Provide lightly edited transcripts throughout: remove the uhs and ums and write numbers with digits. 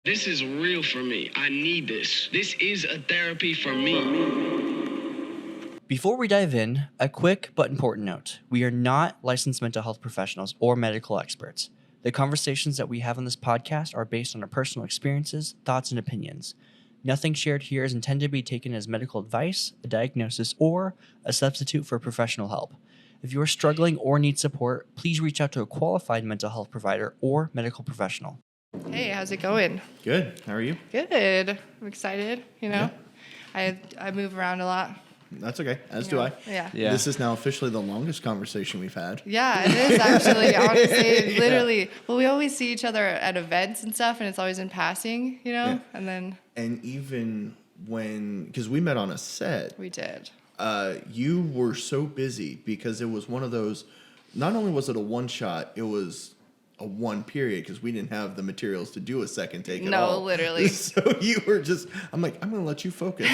This is real for me. I need this. This is a therapy for me. Before we dive in, a quick but important note. We are not licensed mental health professionals or medical experts. The conversations that we have on this podcast are based on our personal experiences, thoughts, and opinions. Nothing shared here is intended to be taken as medical advice, a diagnosis, or a substitute for professional help. If you are struggling or need support, please reach out to a qualified mental health provider or medical professional. Hey, how's it going? Good. How are you? Good. I'm excited, Yeah. I move around a lot. That's okay. As do I. Yeah. This is now officially the longest conversation we've had. Yeah, it is actually, honestly, literally. Well, we always see each other at events and stuff, and it's always in passing, Yeah. and then And even because we met on a set, we did. you were so busy because it was one of those, not only was it a one shot, it was a one period because we didn't have the materials to do a second take at all. No, literally. So you were just, I'm like, I'm going to let you focus.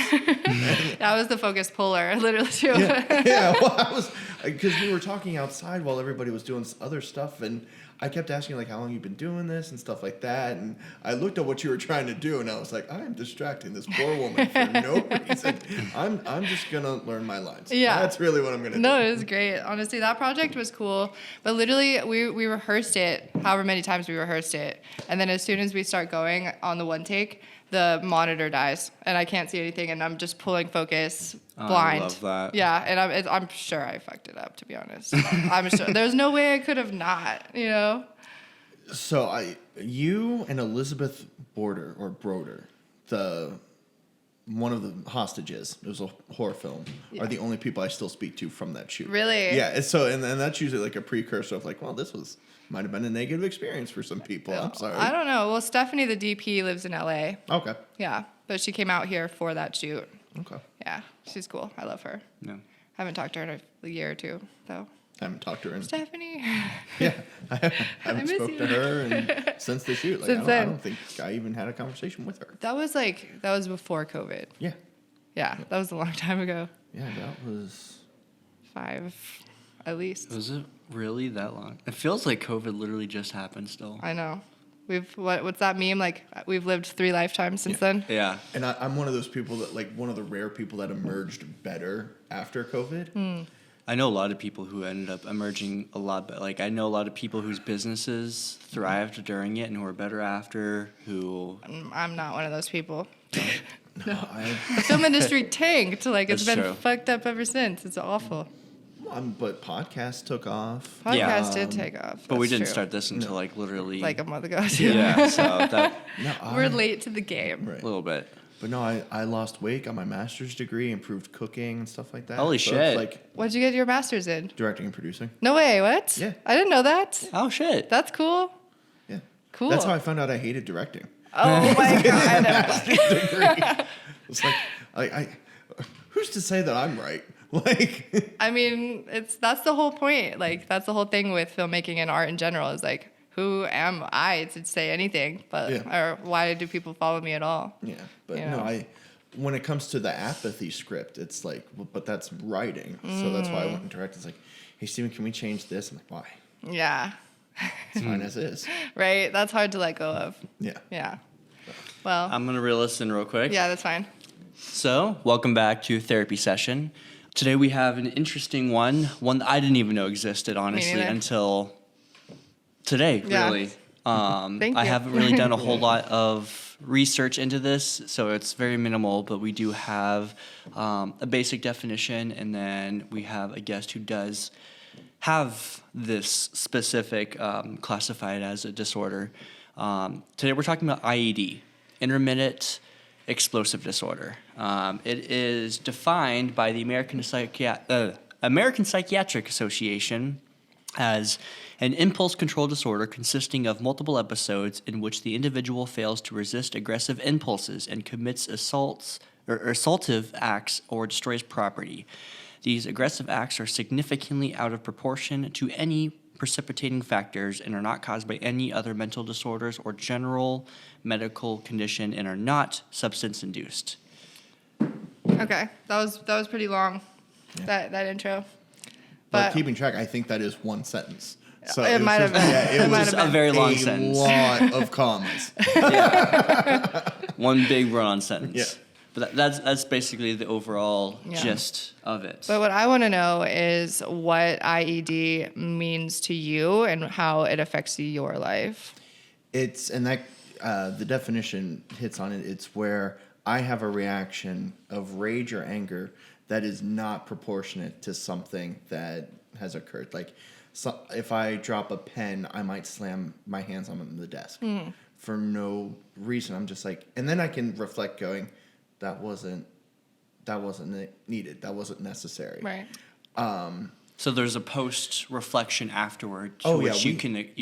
That was the focus puller, literally, too. Yeah, well, I was, because we were talking outside while everybody was doing other stuff, and I kept asking, like, how long you've been doing this and stuff like that, and I looked at what you were trying to do, and I was like, I am distracting this poor woman for no reason. I'm just going to learn my lines. Yeah. That's really what I'm going to do. No, it was great. Honestly, that project was cool. But literally, we rehearsed it, however many times we rehearsed it. And then as soon as we start going on the one take, the monitor dies. And I can't see anything. And I'm just pulling focus blind. I love that. Yeah. And I'm sure I fucked it up, to be honest. I'm sure. There's no way I could have not, So you and Elizabeth Broder, one of the hostages, it was a horror film, are the only people I still speak to from that shoot. Really? Yeah, and so and that's usually like a precursor of like, well, this might have been a negative experience for some people. I'm sorry. I don't know. Well, Stephanie, the DP, lives in LA. Okay. Yeah. But she came out here for that shoot. Okay. Yeah. She's cool. I love her. No. Haven't talked to her in a year or two, though. I haven't talked to her in. Stephanie. Yeah, I haven't miss spoke you. to her since the shoot. Like, Since I then. don't think I even had a conversation with her. That was before COVID. Yeah. Yeah, that was a long time ago. Yeah, that was. 5, at least. Was it really that long? It feels like COVID literally just happened still. I know. What's that meme? Like, we've lived 3 lifetimes since then? Yeah. And I'm one of those people that, like, one of the rare people that emerged better after COVID. I know a lot of people who ended up emerging a lot better. Like, I know a lot of people whose businesses thrived during it and who are better after, who... I'm not one of those people. No, The film industry tanked. Like, it's That's been true. fucked up ever since. It's awful. but podcasts took off. Podcast did take off. But we That's didn't true. start this until, like, literally... Like a month ago, too. Yeah, so that... No, We're late to the game. Right. A little bit. But no, I lost weight, got my master's degree, improved cooking and stuff like that. Holy so shit. It's like What'd you get your master's in? directing and producing. No way, what? Yeah. I didn't know that. Oh, shit. That's cool. Yeah. Cool. That's how I found out I hated directing. Oh, my God. Master's degree. It's like, I who's to say that I'm right? Like, I mean, that's the whole point. Like, that's the whole thing with filmmaking and art in general is like, who am I to say anything? But or why do people follow me at all? yeah, but You no, know. when it comes to the apathy script, it's like, well, but that's writing. So that's why I went and directed. It's like, hey, Stephen, can we change this? I'm like, why? Yeah, It's fine as is. right. That's hard to let go of. Yeah. Yeah. Well, I'm going to reel us in real quick. yeah, that's fine. So, welcome back to Therapy Session. Today we have an interesting one that I didn't even know existed, honestly, neither. until today, Yeah. really. Thank I you. haven't really done a whole lot of research into this, so it's very minimal, but we do have a basic definition, and then we have a guest who does have this specific classified as a disorder. Today we're talking about IED, Intermittent Explosive Disorder. It is defined by the American Psychiatric Association as an impulse control disorder consisting of multiple episodes in which the individual fails to resist aggressive impulses and commits assaultive acts or destroys property. These aggressive acts are significantly out of proportion to any precipitating factors and are not caused by any other mental disorders or general medical condition and are not substance-induced. Okay, that was pretty long. Yeah. That intro. But But keeping track, I think that is one sentence. So It was might have just- been. Yeah, It it might was have a been. very long a sentence. lot of commas. One big run-on sentence. Yeah. But that's basically the overall Yeah. gist of it. But what I want to know is what IED means to you and how it affects your life. It's and that the definition hits on it. It's where I have a reaction of rage or anger that is not proportionate to something that has occurred. Like, so if I drop a pen, I might slam my hands on the desk for no reason. I'm just like, and then I can reflect, going, that wasn't needed. That wasn't necessary. Right. So there's a post-reflection afterward to Oh, yeah, which you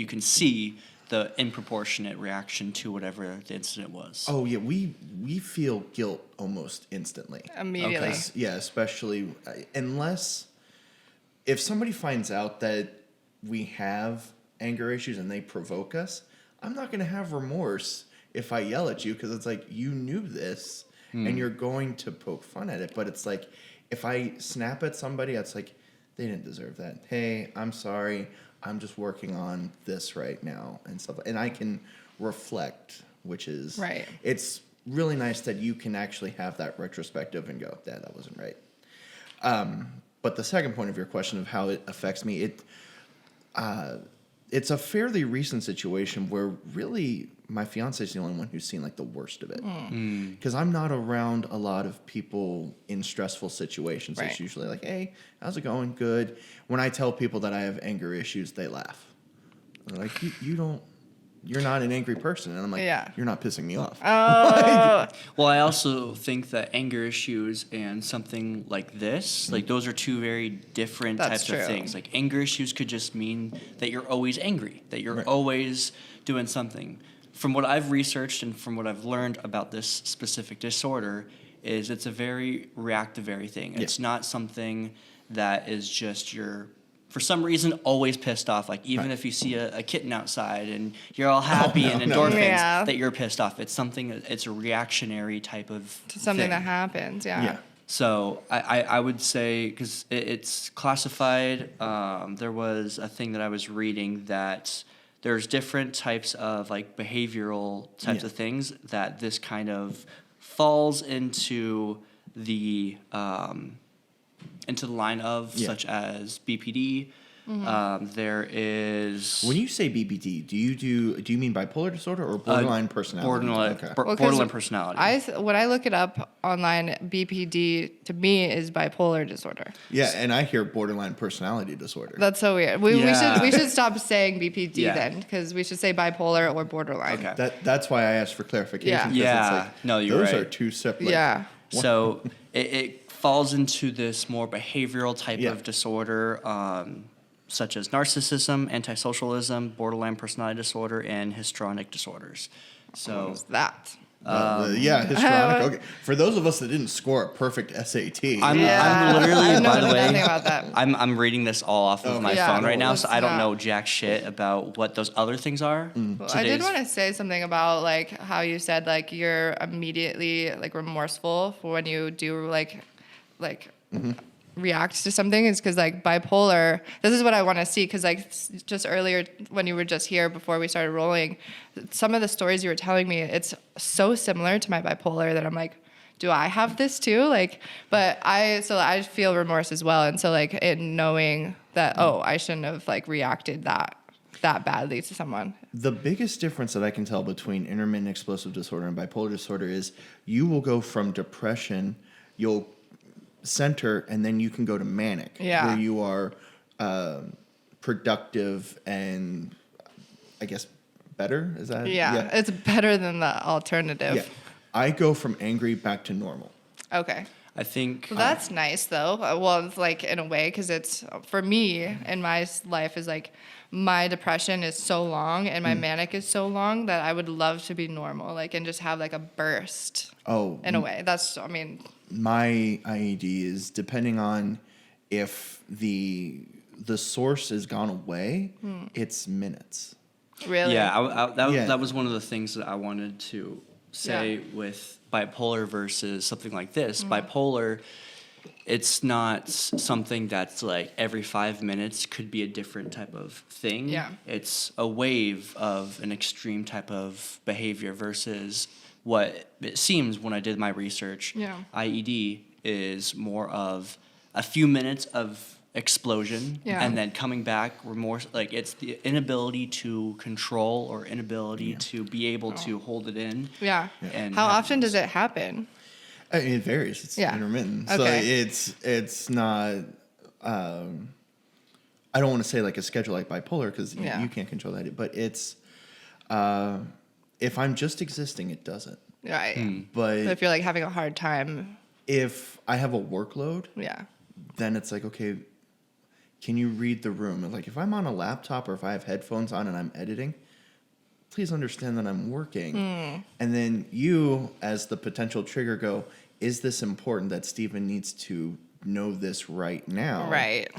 can see the improportionate reaction to whatever the incident was. Oh yeah, we feel guilt almost instantly. Immediately. Yeah, especially unless if somebody finds out that we have anger issues and they provoke us, I'm not going to have remorse if I yell at you, because it's like, you knew this and you're going to poke fun at it. But it's like, if I snap at somebody, it's like, they didn't deserve that. Hey, I'm sorry. I'm just working on this right now and stuff. And I can reflect, which is Right. It's really nice that you can actually have that retrospective and go, yeah, that wasn't right. But the second point of your question of how it affects me, it's a fairly recent situation where really my fiance is the only one who's seen like the worst of it. Because I'm not around a lot of people in stressful situations. Right. It's usually like, hey, how's it going? Good. When I tell people that I have anger issues, they laugh. They're like, you're not an angry person. And I'm like, Yeah. you're not pissing me off. Well, I also think that anger issues and something like this, like those are two very different That's types of true. things. Like anger issues could just mean that you're always angry, that you're Right. always doing something. From what I've researched and from what I've learned about this specific disorder is it's a very reactive thing. Yeah. It's not something that is just for some reason, always pissed off. Like, even Right. if you see a kitten outside and you're all happy no, and no. endorphins, Yeah. that you're pissed off. It's a reactionary type of To something thing. that happens. Yeah. Yeah. So I would say, because it's classified, there was a thing that I was reading that there's different types of like behavioral types Yeah. of things that this kind of falls into the line of, Yeah. such as BPD. There is When you say BPD, do you mean bipolar disorder or borderline personality? borderline, Okay. Well, 'cause borderline personality. When I look it up online, BPD to me is bipolar disorder. Yeah, and I hear borderline personality disorder. That's so weird. Yeah. We should stop saying BPD Yeah. then, because we should say bipolar or borderline. Okay. That's why I asked for clarification. Yeah. 'cause Yeah. It's like, No, you're those right. are two separate. Yeah. So it falls into this more behavioral type Yeah. of disorder, such as narcissism, antisocialism, borderline personality disorder, and histrionic disorders. So What's that? Yeah, histrionic. Okay. For those of us that didn't score a perfect SAT, I'm Yeah. literally, I know by the way, nothing about that. I'm reading this all off of my Yeah. phone right now, so Let's I don't not. know jack shit about what those other things are. Well, I did want to say something about like how you said like you're immediately like remorseful for when you do like react to something, is because like bipolar, this is what I want to see, because like just earlier when you were just here before we started rolling, some of the stories you were telling me, it's so similar to my bipolar that I'm like, do I have this too? Like, but I feel remorse as well, and so like in knowing that, oh, I shouldn't have like reacted that badly to someone. the biggest difference that I can tell between intermittent explosive disorder and bipolar disorder is you will go from depression, you'll center, and then you can go to manic, Yeah. where you are productive and I guess better. Is that Yeah, it's better than the alternative. Yeah. I go from angry back to normal. Okay. I think Well, that's nice though. Well, it's like in a way, because it's for me in my life is like my depression is so long and my manic is so long that I would love to be normal, like, and just have like a burst. Oh, In a way, that's, I mean, my IED is depending on if the source has gone away, it's minutes. really. Yeah, Yeah. that was one of the things that I wanted to say Yeah. with bipolar versus something like this. Bipolar, it's not something that's like every 5 minutes could be a different type of thing. Yeah. It's a wave of an extreme type of behavior versus what it seems when I did my research. Yeah. IED is more of a few minutes of explosion Yeah. and then coming back. We're more like it's the inability to control or inability to be able to hold it in. Yeah. And How have- often does it happen? I mean, it varies. It's Yeah. intermittent. So Okay. it's not. I don't want to say like a schedule like bipolar because Yeah. you can't control that. But it's if I'm just existing, it doesn't. Right. But So if you're like having a hard time, if I have a workload, yeah. then it's like, okay, can you read the room? And like if I'm on a laptop or if I have headphones on and I'm editing, please understand that I'm working. And then you, as the potential trigger, go, is this important that Stephen needs to know this right now? Right.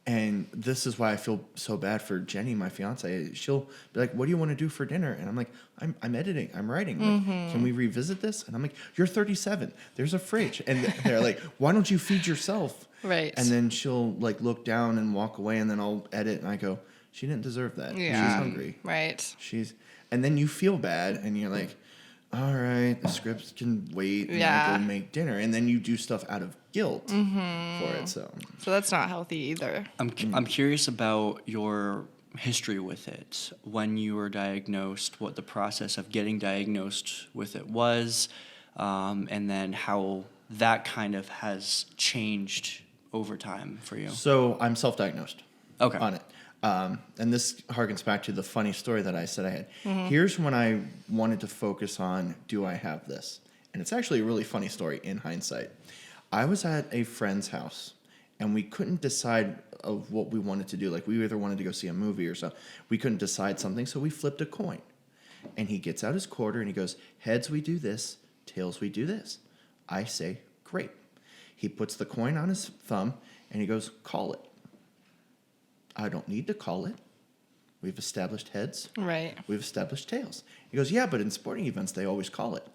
And this is why I feel so bad for Jenny, my fiance. She'll be like, "What do you want to do for dinner?" And I'm like, "I'm editing. I'm writing. Like, can we revisit this?" And I'm like, "You're 37. There's a fridge." And they're like, "Why don't you feed yourself?" Right. And then she'll like look down and walk away, and then I'll edit, and I go, "She didn't deserve that. Yeah. She's hungry. Right. And then you feel bad, and you're like, all right, the scripts can wait, and Yeah. I'll go make dinner, and then you do stuff out of guilt for it. So So that's not healthy either. I'm curious about your history with it. When you were diagnosed, what the process of getting diagnosed with it was, and then how that kind of has changed over time for you. So I'm self-diagnosed. Okay. On it. And this harkens back to the funny story that I said I had. Here's when I wanted to focus on, do I have this? And it's actually a really funny story in hindsight. I was at a friend's house, and we couldn't decide of what we wanted to do. Like, we either wanted to go see a movie or something. We couldn't decide something, so we flipped a coin. And he gets out his quarter, and he goes, heads, we do this. Tails, we do this. I say, great. He puts the coin on his thumb, and he goes, call it. I don't need to call it. We've established heads. Right. We've established tails. He goes, yeah, but in sporting events, they always call it.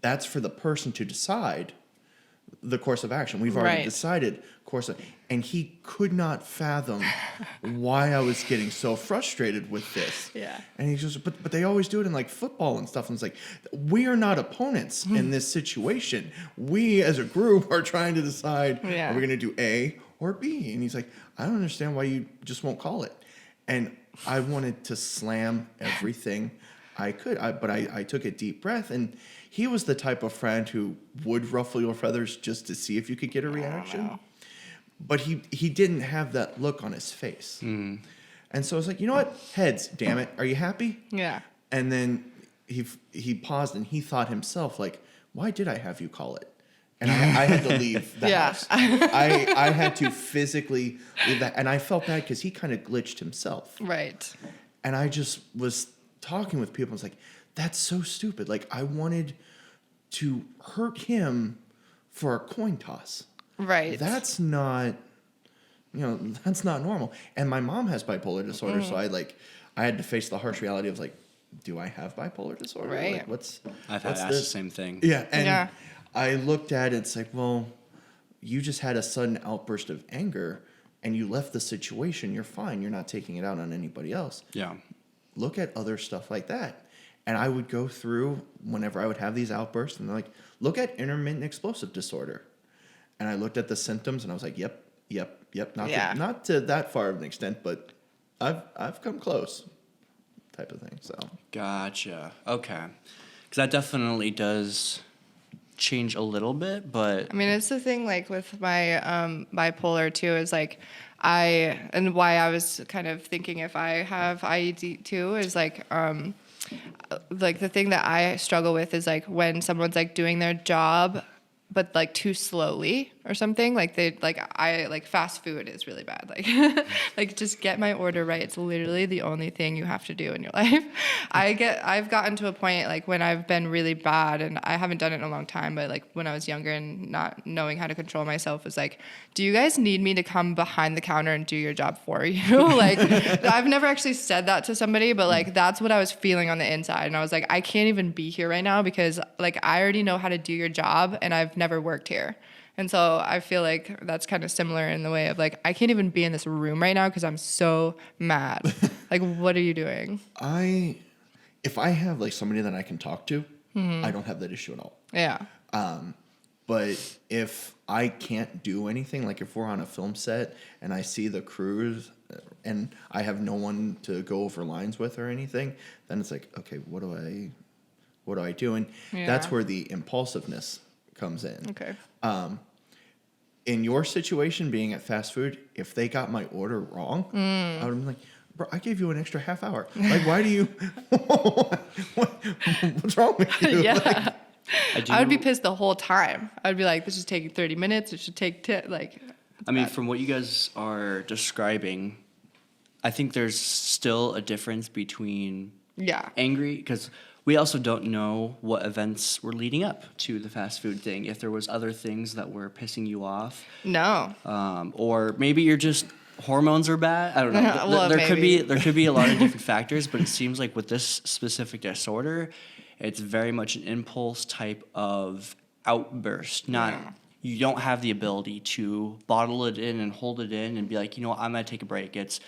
That's for the person to decide the course of action. We've already Right. decided course of, and he could not fathom why I was getting so frustrated with this. Yeah. And he goes, but they always do it in like football and stuff. And it's like, we are not opponents in this situation. We as a group are trying to decide, Yeah. are we going to do A or B? And he's like, I don't understand why you just won't call it. And I wanted to slam everything I could, but I took a deep breath, and he was the type of friend who would ruffle your feathers just to see if you could get a reaction. But he didn't have that look on his face. And so I was like, you know what? Heads, damn it. Are you happy? Yeah. And then he paused, and he thought himself, like, why did I have you call it? And I had to leave the Yeah. house. I had to physically leave that. And I felt bad because he kind of glitched himself. Right. And I just was talking with people. I was like, that's so stupid. Like, I wanted to hurt him for a coin toss. Right. That's not, that's not normal. And my mom has bipolar disorder. So I had to face the harsh reality of like, do I have bipolar disorder? Right. Like, what's I've had what's asked the same thing. Yeah. And Yeah. I looked at it, it's like, well, you just had a sudden outburst of anger and you left the situation. You're fine. You're not taking it out on anybody else. Yeah. Look at other stuff like that. And I would go through whenever I would have these outbursts and they're like, look at intermittent explosive disorder. And I looked at the symptoms and I was like, yep. Not to that far of an extent, but I've come close type of thing. So Gotcha. Okay. Because that definitely does change a little bit, but I mean, it's the thing, like, with my bipolar, too, is, like, and why I was kind of thinking if I have IED, too, is, like, the thing that I struggle with is, like, when someone's, like, doing their job, but, like, too slowly or something. Like, fast food is really bad. Like, like, just get my order right. It's literally the only thing you have to do in your life. I've gotten to a point, like, when I've been really bad, and I haven't done it in a long time, but, like, when I was younger and not knowing how to control myself, was like, do you guys need me to come behind the counter and do your job for you? Like, I've never actually said that to somebody, but, like, that's what I was feeling on the inside. And I was like, I can't even be here right now because, like, I already know how to do your job, and I've never worked here. And so I feel like that's kind of similar in the way of like, I can't even be in this room right now because I'm so mad. Like, what are you doing? If I have like somebody that I can talk to, I don't have that issue at all. Yeah. But if I can't do anything, like if we're on a film set and I see the crews and I have no one to go over lines with or anything, then it's like, okay, what do I do? And that's where the impulsiveness comes in. Okay. In your situation, being at fast food, if they got my order wrong, I would be like, bro, I gave you an extra half hour. Like, why do you? What's wrong with you? Yeah. Like, I would be pissed the whole time. I'd be like, this is taking 30 minutes. It should take I mean, from what you guys are describing, I think there's still a difference between angry, because we also don't know what events were leading up to the fast food thing. If there was other things that were pissing you off, No. or maybe you're just hormones are bad. I don't know. Well, there could be a lot of different factors, but it seems like with this specific disorder, it's very much an impulse type of outburst. You don't have the ability to bottle it in and hold it in and be like, you know what, I'm gonna take a break. It's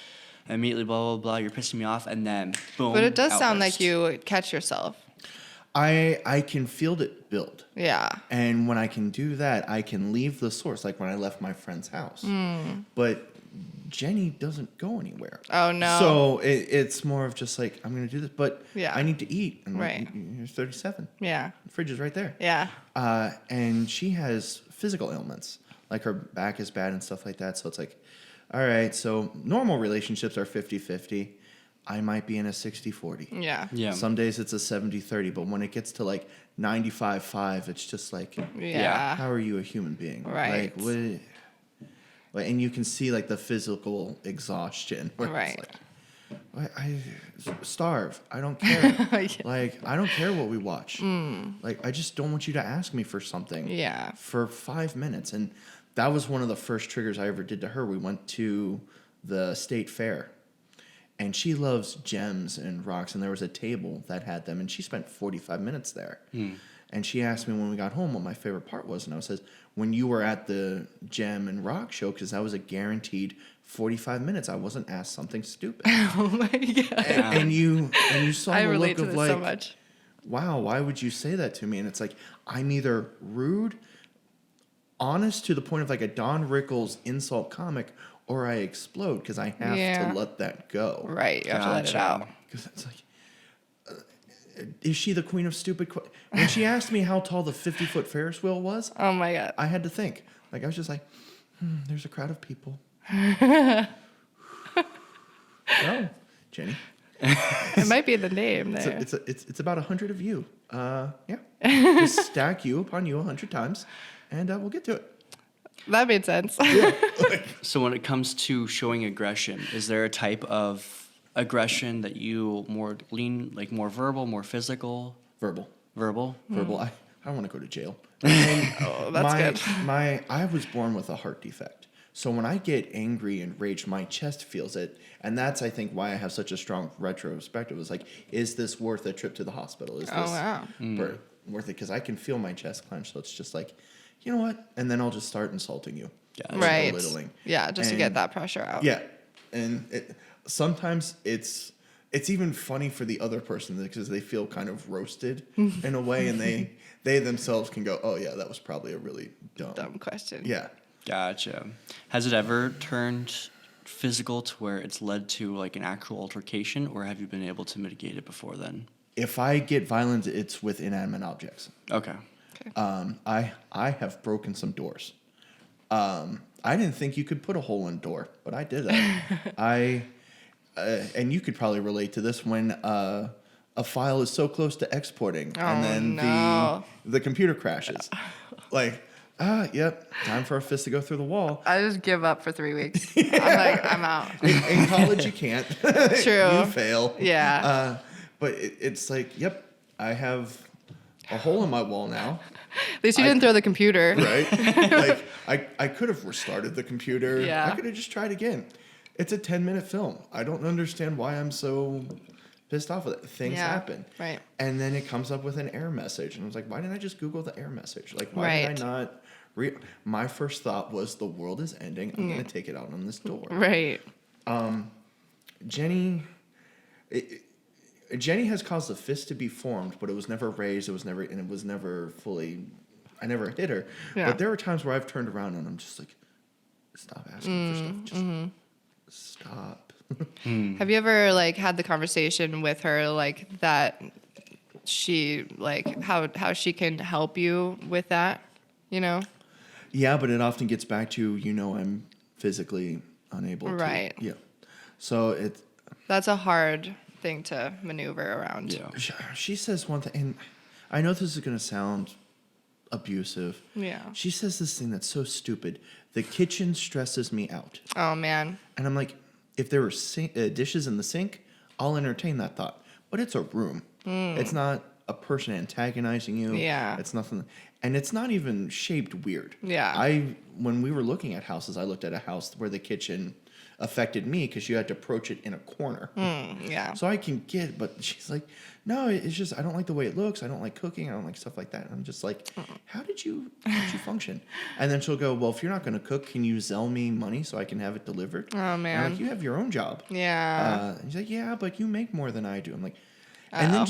immediately blah blah blah. You're pissing me off, and then boom. But it does sound like outburst. you catch yourself. I can feel it build. Yeah. And when I can do that, I can leave the source, like when I left my friend's house. But Jenny doesn't go anywhere. Oh, no. So it's more of just like, I'm going to do this, but Yeah. I need to eat. And Right. You're 37. Yeah. The fridge is right there. Yeah. And she has physical ailments, like her back is bad and stuff like that. So it's like, all right, so normal relationships are 50-50. I might be in a 60-40. Yeah. Yeah. Some days it's a 70-30, but when it gets to like 95-5, it's just like, Yeah. how are you a human being? Right. Like, what? Like, and you can see like the physical exhaustion. Where Right. It's like, I starve. I don't care. Yeah. Like, I don't care what we watch. Like, I just don't want you to ask me for something. Yeah. For 5 minutes. And that was one of the first triggers I ever did to her. We went to the state fair. And she loves gems and rocks. And there was a table that had them. And she spent 45 minutes there. And she asked me when we got home what my favorite part was. And I said, when you were at the gem and rock show, because that was a guaranteed 45 minutes. I wasn't asked something stupid. Oh my God. And you saw I the relate look to of this like, so much. wow, why would you say that to me? And it's like, I'm either rude, honest to the point of like a Don Rickles insult comic, or I explode because I have to let that go. Right. You have to let it Gotcha. out. Because it's like, is she the queen of stupid? When she asked me how tall the 50-foot Ferris wheel was, Oh my God. I had to think. Like, I was just like, there's a crowd of people. Oh, Jenny. It might be the name there. It's about 100 of you. Yeah. Just stack you upon you 100 times, and we'll get to it. That made sense. So when it comes to showing aggression, is there a type of aggression that you more lean, like more verbal, more physical? Verbal. Verbal? Verbal. I don't want to go to jail. Oh, that's good. I was born with a heart defect. So when I get angry and rage, my chest feels it. And that's, I think, why I have such a strong retrospective. It's like, is this worth a trip to the hospital? Is this wow. worth it? Because I can feel my chest clench. So it's just like, you know what? And then I'll just start insulting you. Yeah. Right. Belittling. Yeah, just to get that pressure out. Yeah. And sometimes it's even funny for the other person because they feel kind of roasted in a way. And they themselves can go, oh, yeah, that was probably a really Dumb question. Yeah. Gotcha. Has it ever turned physical to where it's led to like an actual altercation, or have you been able to mitigate it before then? If I get violent, it's with inanimate objects. Okay. I have broken some doors. I didn't think you could put a hole in a door, but I did that. And you could probably relate to this when a file is so close to exporting, and then the computer crashes. Like, yep, time for a fist to go through the wall. I just give up for 3 weeks. I'm like, I'm out. In college, you can't. True. You fail. Yeah. But it's like, yep, I have a hole in my wall now. At least you didn't throw the computer. Right? Like, I could have restarted the computer. Yeah. I could have just tried again. It's a 10-minute film. I don't understand why I'm so pissed off with it. Things happen. Right. And then it comes up with an error message. And I was like, why didn't I just Google the error message? Like, why did I not... My first thought was the world is ending. I'm going to take it out on this door. Right. Jenny has caused a fist to be formed, but it was never raised. It was never fully... I never hit her. Yeah. But there are times where I've turned around and I'm just like, stop asking for stuff. Just stop. Have you ever like had the conversation with her like that she like how she can help you with that, you know? Yeah, but it often gets back to, I'm physically unable to. Right. Yeah. So that's a hard thing to maneuver around. Yeah. she says one thing, and I know this is going to sound abusive. Yeah. She says this thing that's so stupid. The kitchen stresses me out. Oh man. And I'm like, if there were dishes in the sink, I'll entertain that thought. But it's a room. It's not a person antagonizing you. Yeah. It's nothing. And it's not even shaped weird. Yeah. When we were looking at houses, I looked at a house where the kitchen affected me because you had to approach it in a corner. Yeah. So I can get, but she's like, no, it's just, I don't like the way it looks. I don't like cooking. I don't like stuff like that. And I'm just like, how did you function? And then she'll go, well, if you're not going to cook, can you Zelle me money so I can have it delivered? Oh And man. I'm like, you have your own job. Yeah. And she's like, yeah, but you make more than I do. I'm like, and then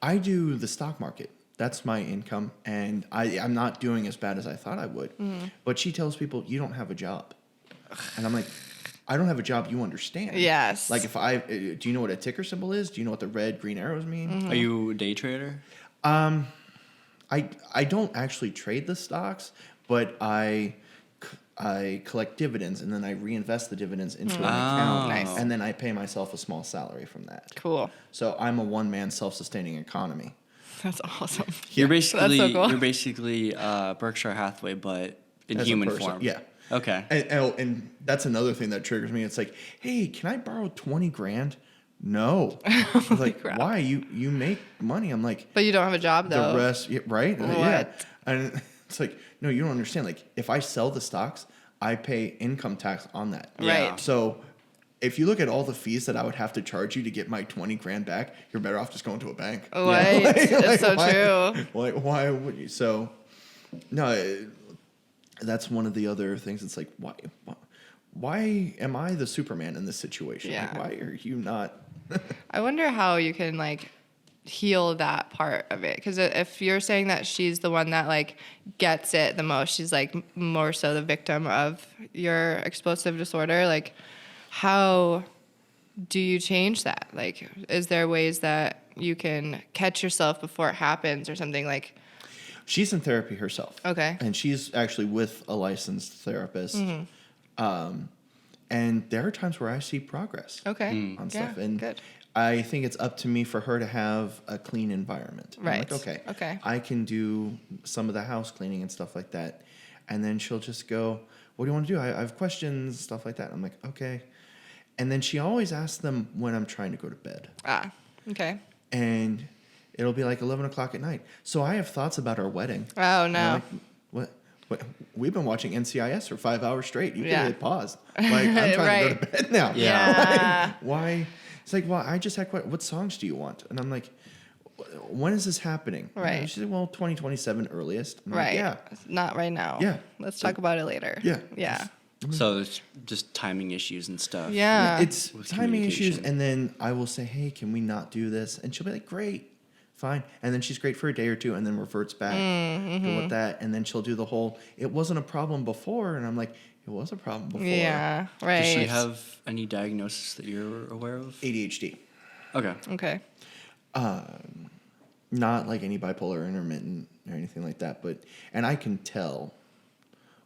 I do the stock market. That's my income. And I'm not doing as bad as I thought I would. But she tells people, you don't have a job. And I'm like, I don't have a job, you understand. Yes. Like do you know what a ticker symbol is? Do you know what the red, green arrows mean? Are you a day trader? I don't actually trade the stocks, but I collect dividends and then I reinvest the dividends into an account. Nice. And then I pay myself a small salary from that. Cool. So I'm a one-man self-sustaining economy. That's awesome. You're basically That's so cool. you're basically Berkshire Hathaway, but in As a human person. form. Yeah. Okay. And that's another thing that triggers me. It's like, hey, can I borrow 20 grand? No. I was like, crap. why? You make money. I'm like, But you don't have a job though. the rest, yeah, right? Yeah. What? And it's like, no, you don't understand. Like, if I sell the stocks, I pay income tax on that. Yeah. Right. So if you look at all the fees that I would have to charge you to get my 20 grand back, you're better off just going to a bank. Right. It's so true. Like, why would you? So, no, that's one of the other things. It's like, why am I the Superman in this situation? Yeah. Like, why are you not? I wonder how you can like heal that part of it, because if you're saying that she's the one that like gets it the most, she's like more so the victim of your explosive disorder, like how do you change that? Like, is there ways that you can catch yourself before it happens or something? Like, She's in therapy herself. Okay. And she's actually with a licensed therapist. And there are times where I see progress. okay, On yeah, stuff. And good. I think it's up to me for her to have a clean environment. I'm Right. like, Okay. I can do some of the house cleaning and stuff like that. And then she'll just go, what do you want to do? I have questions, stuff like that. I'm like, okay. And then she always asks them when I'm trying to go to bed. Okay. And it'll be like 11 o'clock at night. So I have thoughts about our wedding. Oh And no. I'm like, what? We've been watching NCIS for 5 hours straight. You Yeah. can hit pause. Like, I'm trying to go to bed now. Yeah. Like, why? It's like, well, I just had what songs do you want? And I'm like, when is this happening? Right. And she said, well, 2027 earliest. I'm like, Right. yeah. Not right now. Yeah. Let's talk about it later. Yeah. Yeah. So it's just timing issues and stuff. Yeah. It's With timing issues. communication. And then I will say, hey, can we not do this? And she'll be like, great. Fine. And then she's great for a day or two and then reverts back to what that. And then she'll do the whole, it wasn't a problem before. And I'm like, it was a problem before. Yeah. Right. Does she have any diagnosis that you're aware of? ADHD. Okay. Okay. Not like any bipolar or intermittent or anything like that. And I can tell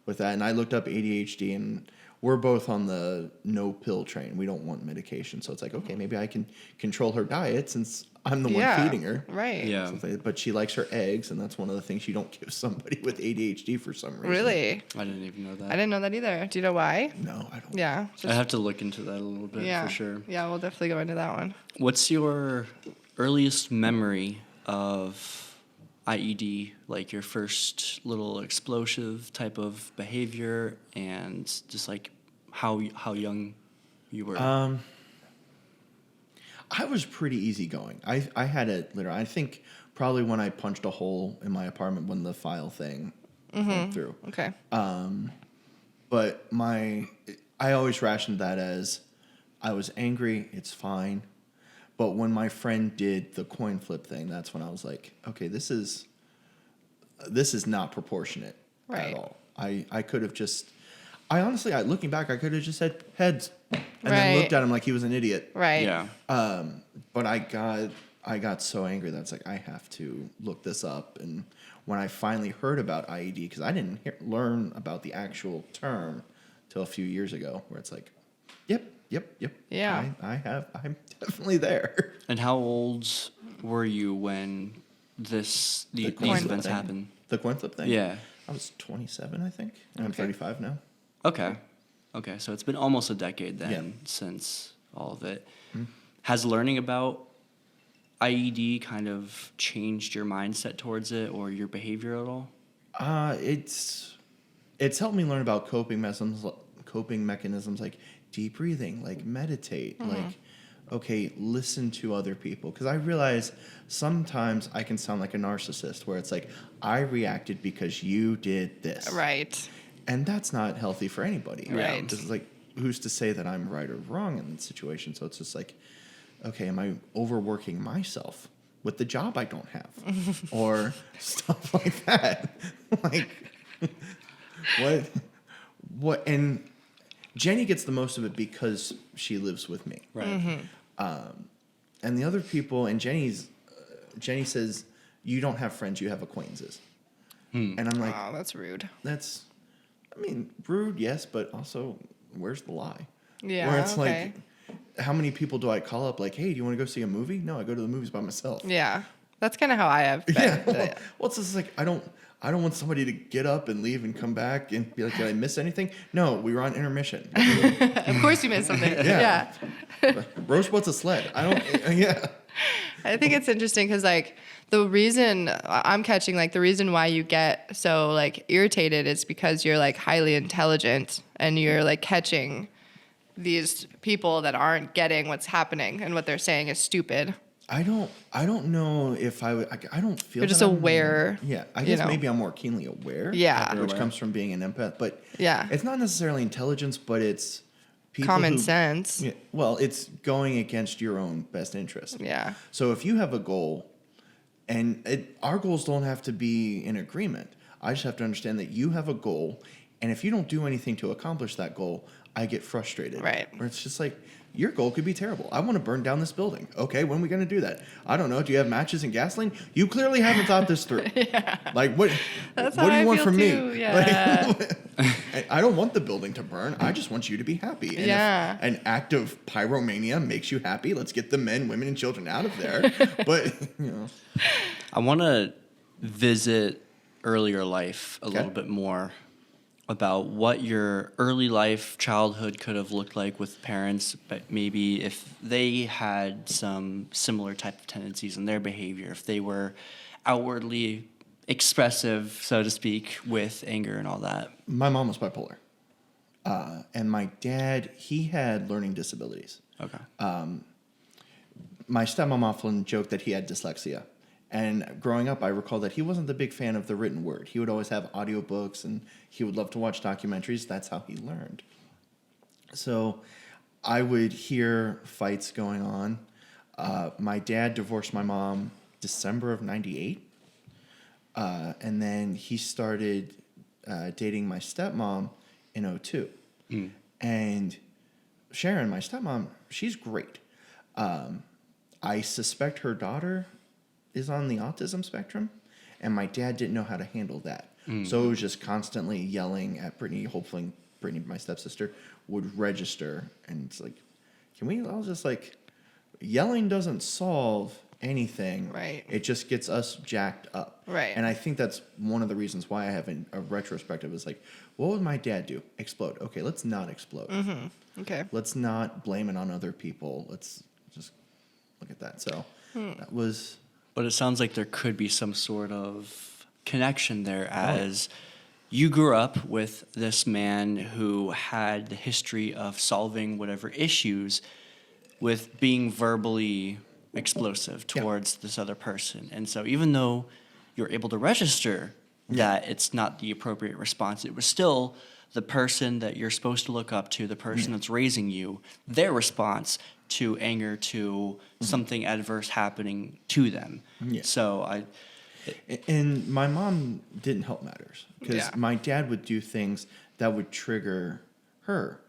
with that. And I looked up ADHD and we're both on the no pill train. We don't want medication. So it's like, okay, maybe I can control her diet since I'm the one feeding her. Right. Yeah. But she likes her eggs, and that's one of the things you don't give somebody with ADHD for some reason. Really? I didn't even know that. I didn't know that either. Do you know why? No, I don't. Yeah. I have to look into that a little bit yeah. for sure. Yeah, we'll definitely go into that one. What's your earliest memory of IED, like your first little explosive type of behavior, and just like how young you were? I was pretty easygoing. I had it literally. I think probably when I punched a hole in my apartment when the file thing went through. Okay. But I always rationed that as I was angry. It's fine. But when my friend did the coin flip thing, that's when I was like, okay, this is not proportionate Right. at all. I could have just, honestly, looking back, I could have just said heads and then looked at him like he was an idiot. Right. Yeah. But I got so angry that it's like, I have to look this up. And when I finally heard about IED, because I didn't learn about the actual term till a few years ago, where it's like, yep. Yeah. I'm definitely there. And how old were you when these coin events thing. happened? The coin flip thing? Yeah. I was 27, I think. And I'm Okay. 35 now. Okay. So it's been almost a decade then Yeah. since all of it. Has learning about IED kind of changed your mindset towards it or your behavior at all? It's helped me learn about coping mechanisms like deep breathing, like meditate, like, okay, listen to other people. Because I realize sometimes I can sound like a narcissist where it's like, I reacted because you did this. Right. And that's not healthy for anybody. Right. Because it's like, who's to say that I'm right or wrong in the situation? So it's just like, okay, am I overworking myself with the job I don't have? Or stuff like that. Like, what? And Jenny gets the most of it because she lives with me. Right. And the other people, and Jenny says, you don't have friends, you have acquaintances. And I'm like, Oh, that's rude. that's, I mean, rude, yes, but also, where's the lie? Yeah. Where it's okay. like, how many people do I call up like, hey, do you want to go see a movie? No, I go to the movies by myself. Yeah. That's kind of how I have been. Yeah. but- Well, it's just like, I don't want somebody to get up and leave and come back and be like, did I miss anything? No, we were on intermission. Of course you missed something. Yeah. Yeah. Roast what's a sled? Yeah. I think it's interesting because like the reason I'm catching like the reason why you get so like irritated is because you're like highly intelligent and you're like catching these people that aren't getting what's happening and what they're saying is stupid. I don't know if I don't feel You're just that I'm- aware, Yeah, I you guess know. maybe I'm more keenly aware. Yeah. Which comes from being an empath, but Yeah. it's not necessarily intelligence, but it's people Common who- sense. Yeah, well, it's going against your own best interest. Yeah. So if you have a goal, and our goals don't have to be in agreement. I just have to understand that you have a goal, and if you don't do anything to accomplish that goal, I get frustrated. Right. Where it's just like, your goal could be terrible. I want to burn down this building. Okay, when are we going to do that? I don't know. Do you have matches and gasoline? You clearly haven't thought this through. Yeah. Like, what? That's what how do you I want feel from too, me? yeah. Like, I don't want the building to burn. I just want you to be happy. And Yeah. if an act of pyromania makes you happy, let's get the men, women, and children out of there. But, you know. I want to visit earlier life a Okay. little bit more about what your early life childhood could have looked like with parents, but maybe if they had some similar type of tendencies in their behavior, if they were outwardly expressive, so to speak, with anger and all that. My mom was bipolar. And my dad, he had learning disabilities. Okay. My stepmom often joked that he had dyslexia. And growing up, I recall that he wasn't the big fan of the written word. He would always have audiobooks, and he would love to watch documentaries. That's how he learned. So I would hear fights going on. My dad divorced my mom December of 98. And then he started dating my stepmom in 2002. And Sharon, my stepmom, she's great. I suspect her daughter is on the autism spectrum, and my dad didn't know how to handle that. So it was just constantly yelling at Brittany, hopefully Brittany, my stepsister, would register. And it's like, I was just like, yelling doesn't solve anything. Right. It just gets us jacked up. Right. And I think that's one of the reasons why I have a retrospective is like, what would my dad do? Explode. Okay, let's not explode. Okay. Let's not blame it on other people. Let's just look at that. So that was... But it sounds like there could be some sort of connection there as you grew up with this man who had the history of solving whatever issues, with being verbally explosive towards this other person. And so even though you're able to register that it's not the appropriate response, it was still the person that you're supposed to look up to, the person that's raising you, their response to anger, to something adverse happening to them. Yeah. So And my mom didn't help matters because my dad would do things that would trigger her.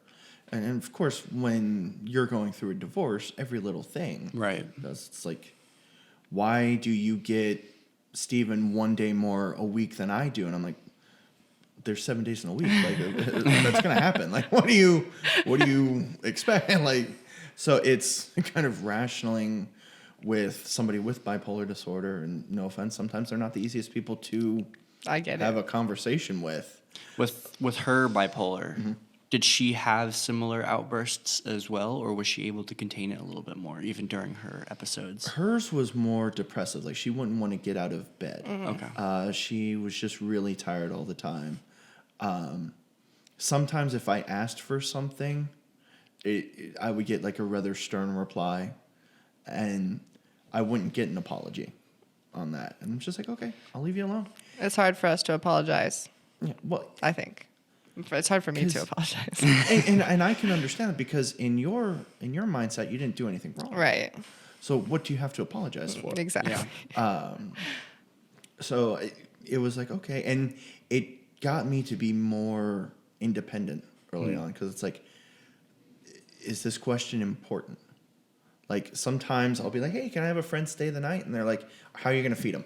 And of course, when you're going through a divorce, every little thing. Right. It's like, why do you get Stephen one day more a week than I do? And I'm like, there's 7 days in a week. Like that's gonna happen. Like, what do you expect? Like, so it's kind of rationaling with somebody with bipolar disorder. And no offense, sometimes they're not the easiest people to have a conversation with. With her bipolar, did she have similar outbursts as well, or was she able to contain it a little bit more, even during her episodes? Hers was more depressive. Like, she wouldn't want to get out of bed. Okay. She was just really tired all the time. Sometimes if I asked for something, I would get like a rather stern reply, and I wouldn't get an apology on that. And I'm just like, okay, I'll leave you alone. It's hard for us to apologize, Yeah, well, I think. It's hard for me to apologize. and I can understand it because in your mindset, you didn't do anything wrong. Right. So what do you have to apologize for? Exactly. Yeah. So it was like, okay. And it got me to be more independent early on because it's like, is this question important? Like, sometimes I'll be like, hey, can I have a friend stay the night? And they're like, how are you going to feed them?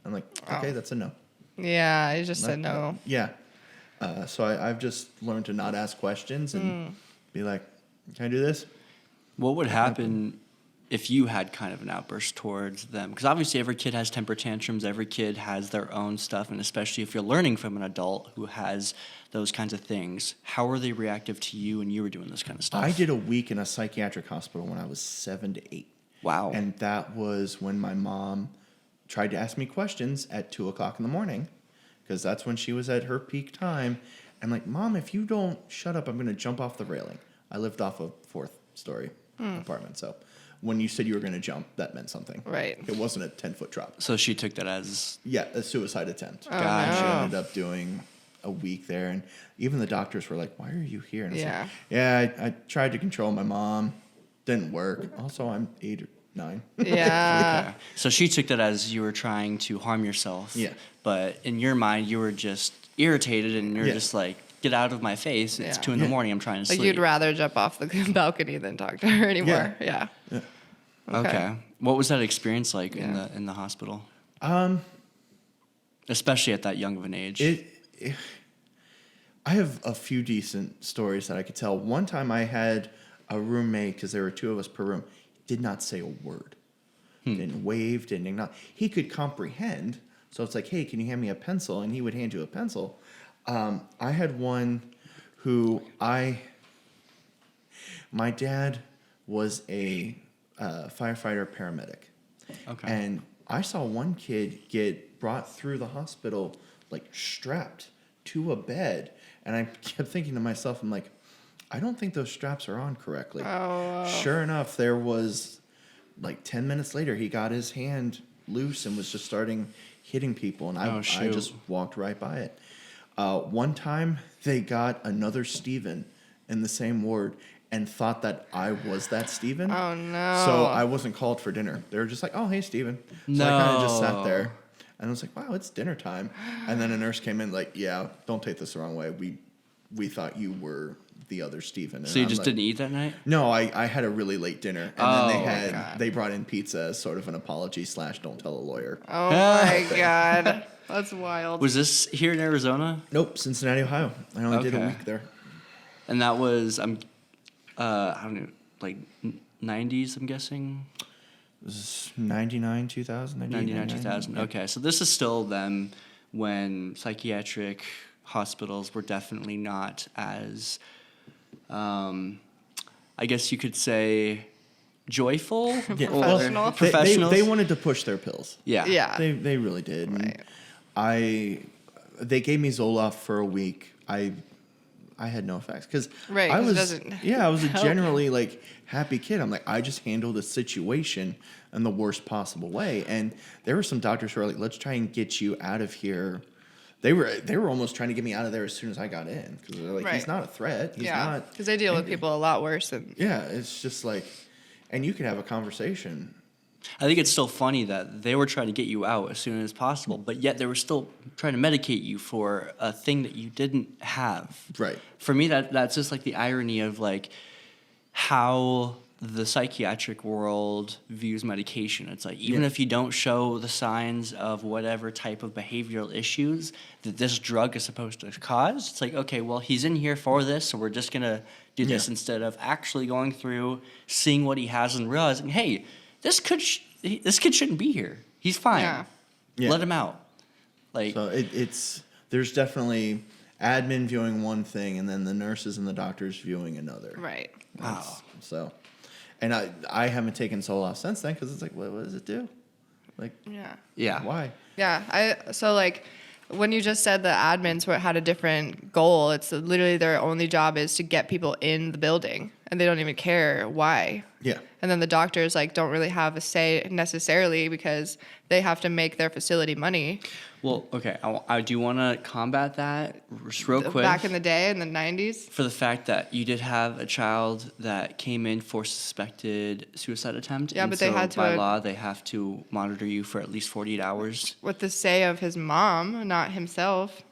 I'm like, okay, that's a no. Yeah, I just said no. Yeah. So I've just learned to not ask questions and be like, can I do this? What would happen if you had kind of an outburst towards them? Because obviously every kid has temper tantrums, every kid has their own stuff, and especially if you're learning from an adult who has those kinds of things, how were they reactive to you when you were doing this kind of stuff? I did a week in a psychiatric hospital when I was 7 to 8. Wow. And that was when my mom tried to ask me questions at 2 o'clock in the morning, because that's when she was at her peak time. I'm like, Mom, if you don't shut up, I'm going to jump off the railing. I lived off a 4th-story apartment, so when you said you were going to jump, that meant something. Right. It wasn't a 10-foot drop. So she took that as... Yeah, a suicide attempt. Oh, Gotcha. She no. ended up doing a week there, and even the doctors were like, why are you here? And Yeah. like, yeah, I tried to control my mom. Didn't work. Also, I'm 8 or 9. Yeah. Okay. So she took that as you were trying to harm yourself. Yeah. But in your mind, you were just irritated and you're Yeah. just like, get out of my face. It's Yeah. 2 in the morning. I'm trying to Like, sleep. you'd rather jump off the balcony than talk to her anymore. Yeah. Okay. What was that experience like Yeah. in the hospital? Especially at that young of an age. I have a few decent stories that I could tell. One time I had a roommate, because there were 2 of us per room, did not say a word. Didn't wave, didn't acknowledge. He could comprehend. So it's like, hey, can you hand me a pencil? And he would hand you a pencil. I had one who my dad was a firefighter paramedic. Okay. And I saw one kid get brought through the hospital, like strapped to a bed. And I kept thinking to myself, I'm like, I don't think those straps are on correctly. Oh. Sure enough, there was like 10 minutes later, he got his hand loose and was just starting hitting people. And I just walked right by it. One time, they got another Stephen in the same ward and thought that I was that Stephen. Oh, no. So I wasn't called for dinner. They were just like, oh, hey, Stephen. So I kind of just sat there. And I was like, wow, it's dinner time. And then a nurse came in like, yeah, don't take this the wrong way. We thought you were the other Stephen. And So you I'm just like, didn't eat that night? No, I had a really late dinner. And Oh, then they brought in pizza as sort of an apology / don't tell a lawyer. Oh, my God. That's wild. Was this here in Arizona? Nope, Cincinnati, Ohio. I only did a Okay. week there. And that was I don't know, like 90s, I'm guessing. It was 99, 2000, 99, 2000. Okay, so this is still them when psychiatric hospitals were definitely not as, I guess you could say, joyful. Yeah, Professional. Professionals. They wanted to push their pills. Yeah. Yeah. They really did. And Right. they gave me Zoloft for a week. I I had no effects because Right, I 'cause it was doesn't I was a help. generally like happy kid. I'm like I just handled the situation in the worst possible way, and there were some doctors who were like, let's try and get you out of here. They were almost trying to get me out of there as soon as I got in because they're like, he's Right. not a threat. He's Yeah, not. because they deal with anything." people a lot worse than. Yeah, it's just like, and you can have a conversation. I think it's still funny that they were trying to get you out as soon as possible, but yet they were still trying to medicate you for a thing that you didn't have. Right. For me, that's just like the irony of like how the psychiatric world views medication. It's like even Yeah. if you don't show the signs of whatever type of behavioral issues that this drug is supposed to cause, it's like, okay, well, he's in here for this, so we're just gonna do this Yeah. instead of actually going through, seeing what he has, and realizing, hey, this kid shouldn't be here. He's fine. Yeah. Yeah. Let him out. Like, So there's definitely admin viewing one thing and then the nurses and the doctors viewing another. Right. wow. So, and I haven't taken Soul off since then because it's like, what does it do? Like, Yeah. Yeah. why? Yeah. So like when you just said the admins had a different goal, it's literally their only job is to get people in the building and they don't even care why. Yeah. And then the doctors like don't really have a say necessarily because they have to make their facility money. Well, okay. I do want to combat that just real quick. Back in the day in the 90s. For the fact that you did have a child that came in for suspected suicide attempt. Yeah, and but they so had to, by law, they have to monitor you for at least 48 hours. With the say of his mom, not himself.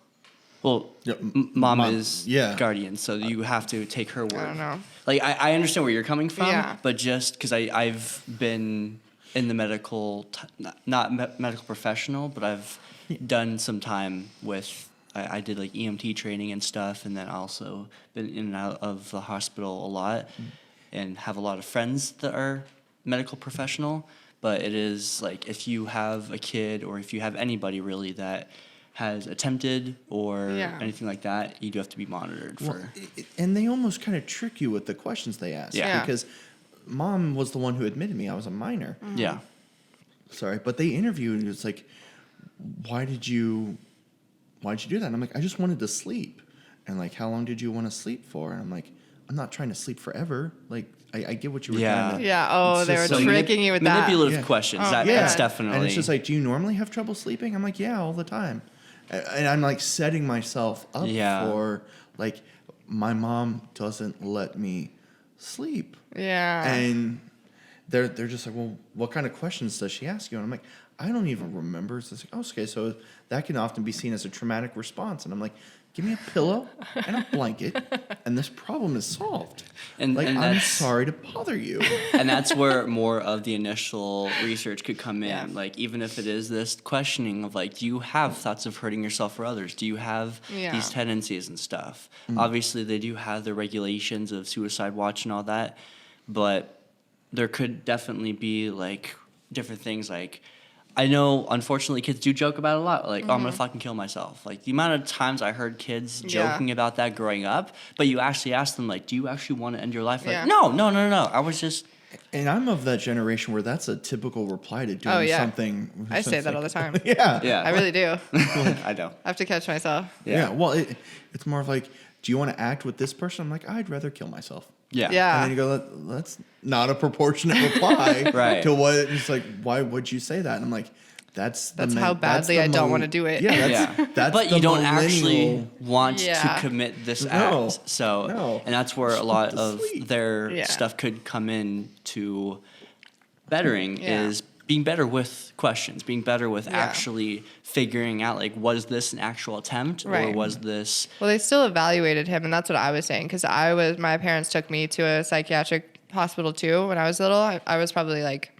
Well, Yeah, mom mom- is yeah. guardian, so you have to take her word. I don't know. Like, I understand where you're coming from, Yeah. but just because I've been in the medical, not medical professional, but I've done some time with, I did like EMT training and stuff, and then also been in and out of the hospital a lot and have a lot of friends that are medical professional. But it is like if you have a kid or if you have anybody really that has attempted or Yeah. anything like that, you do have to be monitored Well, for. and they almost kind of trick you with the questions they ask. Yeah. Yeah. Because mom was the one who admitted me. I was a minor. Yeah. Sorry, but they interviewed and it's like, why'd you do that? And I'm like, I just wanted to sleep. And like, how long did you want to sleep for? And I'm like, I'm not trying to sleep forever. Like, I get what you were Yeah. trying to. Yeah. Oh, It's they were just like- tricking you with that. Manipulative Yeah. questions. Oh, That, yeah. That's definitely. And it's just like, do you normally have trouble sleeping? I'm like, yeah, all the time. And I'm like setting myself up Yeah. for like, my mom doesn't let me sleep. Yeah. And they're just like, well, what kind of questions does she ask you? And I'm like, I don't even remember. It's just like, oh, okay, so that can often be seen as a traumatic response. And I'm like, give me a pillow and a blanket, and this problem is solved. And- like, and I'm that's- sorry to bother you. And that's where more of the initial research could come in. Yeah. Like, even if it is this questioning of, like, do you have thoughts of hurting yourself or others? Do you have Yeah. these tendencies and stuff? Obviously, they do have the regulations of suicide watch and all that, but there could definitely be, like, different things like, I know, unfortunately, kids do joke about it a lot. Like, oh, I'm going to fucking kill myself. Like, the amount of times I heard kids Yeah. joking about that growing up, but you actually ask them, like, do you actually want to end your life? Like, Yeah. no. I was just... And I'm of that generation where that's a typical reply to doing Oh, yeah. something. I say that all the time. Yeah. Yeah. I really do. I know. I have to catch myself. Yeah. Well, it's more of like, do you want to act with this person? I'm like, I'd rather kill myself. Yeah. Yeah. And then you go, that's not a proportionate reply Right. to what it's like, why would you say that? And I'm like, that's how badly I don't wanna do it. Yeah, Yeah. that's but the you don't actually millennial- want Yeah. to commit this No. act. So, No. and that's where a lot to of sleep. their Yeah. stuff could come in to bettering Yeah. is being better with questions, being better with Yeah. actually figuring out, like, was this an actual attempt or Right. was this... Well, they still evaluated him, and that's what I was saying. Because my parents took me to a psychiatric hospital too when I was little. I was probably like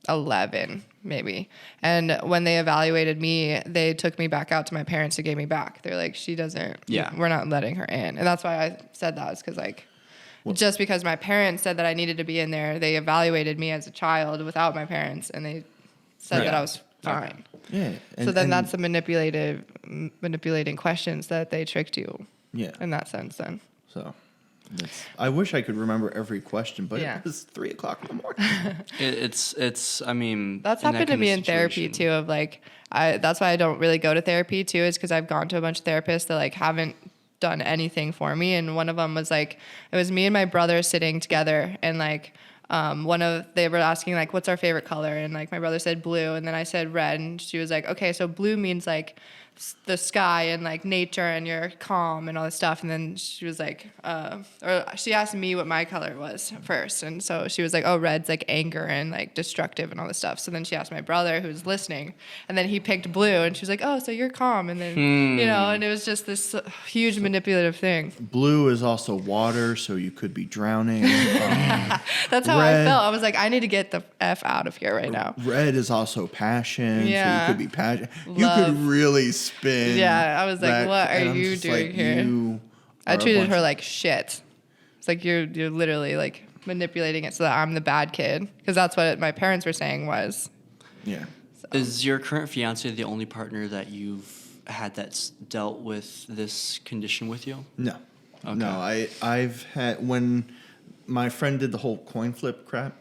11, maybe. And when they evaluated me, they took me back out to my parents and gave me back. They're like, she doesn't. Yeah. We're not letting her in, and that's why I said that. Is because like. Just because my parents said that I needed to be in there, they evaluated me as a child without my parents, and they said Right. that I was fine. Yeah. So then that's the manipulating questions that they tricked you yeah. in that sense then. So I wish I could remember every question, but Yeah. it was 3:00 in the morning. It's I mean... That's in that happened to kind me of in therapy situation- too of like, that's why I don't really go to therapy too is because I've gone to a bunch of therapists that like haven't done anything for me. And one of them was like, it was me and my brother sitting together, and like they were asking like, what's our favorite color? And like my brother said blue, and then I said red, and she was like, okay, so blue means like the sky and like nature and you're calm and all this stuff. And then she was like, or she asked me what my color was first. And so she was like, oh, red's like anger and like destructive and all this stuff. So then she asked my brother who was listening, and then he picked blue, and she was like, oh, so you're calm. And then, and it was just this huge manipulative thing. Blue is also water, so you could be drowning. That's how I felt. I was like, I need to get the F out of here right now. Red is also passion, Yeah. so you could be passionate. You Love. could really spin. Yeah, I was like, that, what and are I'm you just doing like, here? you I are a treated bunch her of- like shit. It's like you're literally like manipulating it so that I'm the bad kid, because that's what my parents were saying was. Yeah. Is your current fiance the only partner that you've had that's dealt with this condition with you? No. Okay. No, I've had, when my friend did the whole coin flip crap,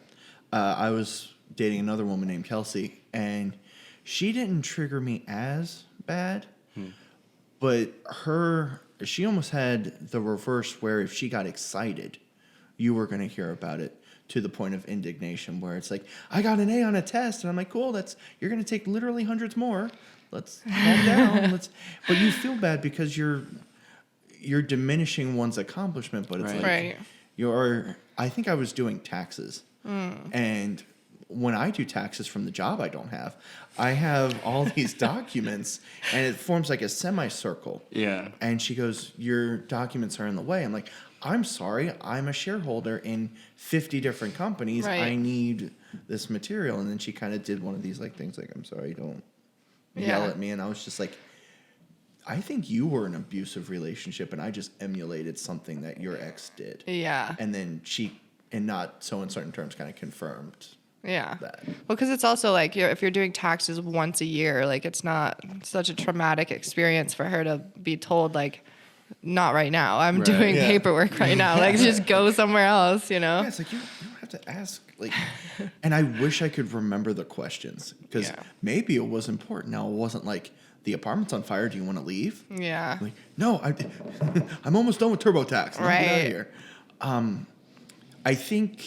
I was dating another woman named Kelsey, and she didn't trigger me as bad, but she almost had the reverse, where if she got excited, you were going to hear about it, to the point of indignation, where it's like, I got an A on a test, and I'm like, cool, you're going to take literally hundreds more. Let's calm down. But you feel bad because you're diminishing one's accomplishment, but it's Right. Right. I think I was doing taxes, and when I do taxes from the job I don't have, I have all these documents, and it forms like a semicircle. Yeah. And she goes, your documents are in the way. I'm like, I'm sorry, I'm a shareholder in 50 different companies. Right. I need this material. And then she kind of did one of these like things like, I'm sorry, don't yell Yeah. at me. And I was just like, I think you were in an abusive relationship, and I just emulated something that your ex did. Yeah. And then she, and not so in certain terms, kind of confirmed Yeah. that. Well, because it's also like if you're doing taxes once a year, like it's not such a traumatic experience for her to be told like, not right now. I'm Right. doing Yeah. paperwork right now. Like just go somewhere else, Yeah, it's like you don't have to ask. Like, and I wish I could remember the questions, because Yeah. maybe it was important. Now, it wasn't like, the apartment's on fire. Do you want to leave? Yeah. Like, no, I'm almost done with TurboTax. Let me get out of Right. here. I think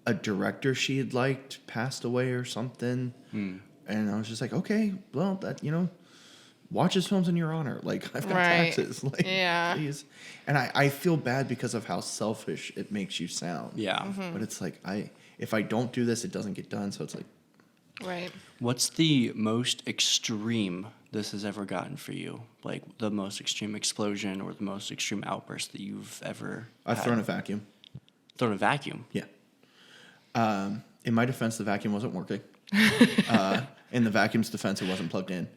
a director she had liked passed away or something, and I was just like, okay, well, that watch his films in your honor. Like, I've got Right. taxes. Like, Yeah. please. And I feel bad because of how selfish it makes you sound. Yeah. But it's like, if I don't do this, it doesn't get done. So it's like, Right. What's the most extreme this has ever gotten for you? Like the most extreme explosion or the most extreme outburst that you've ever I've had? thrown a vacuum. Thrown a vacuum? Yeah. In my defense, the vacuum wasn't working. In the vacuum's defense, it wasn't plugged in.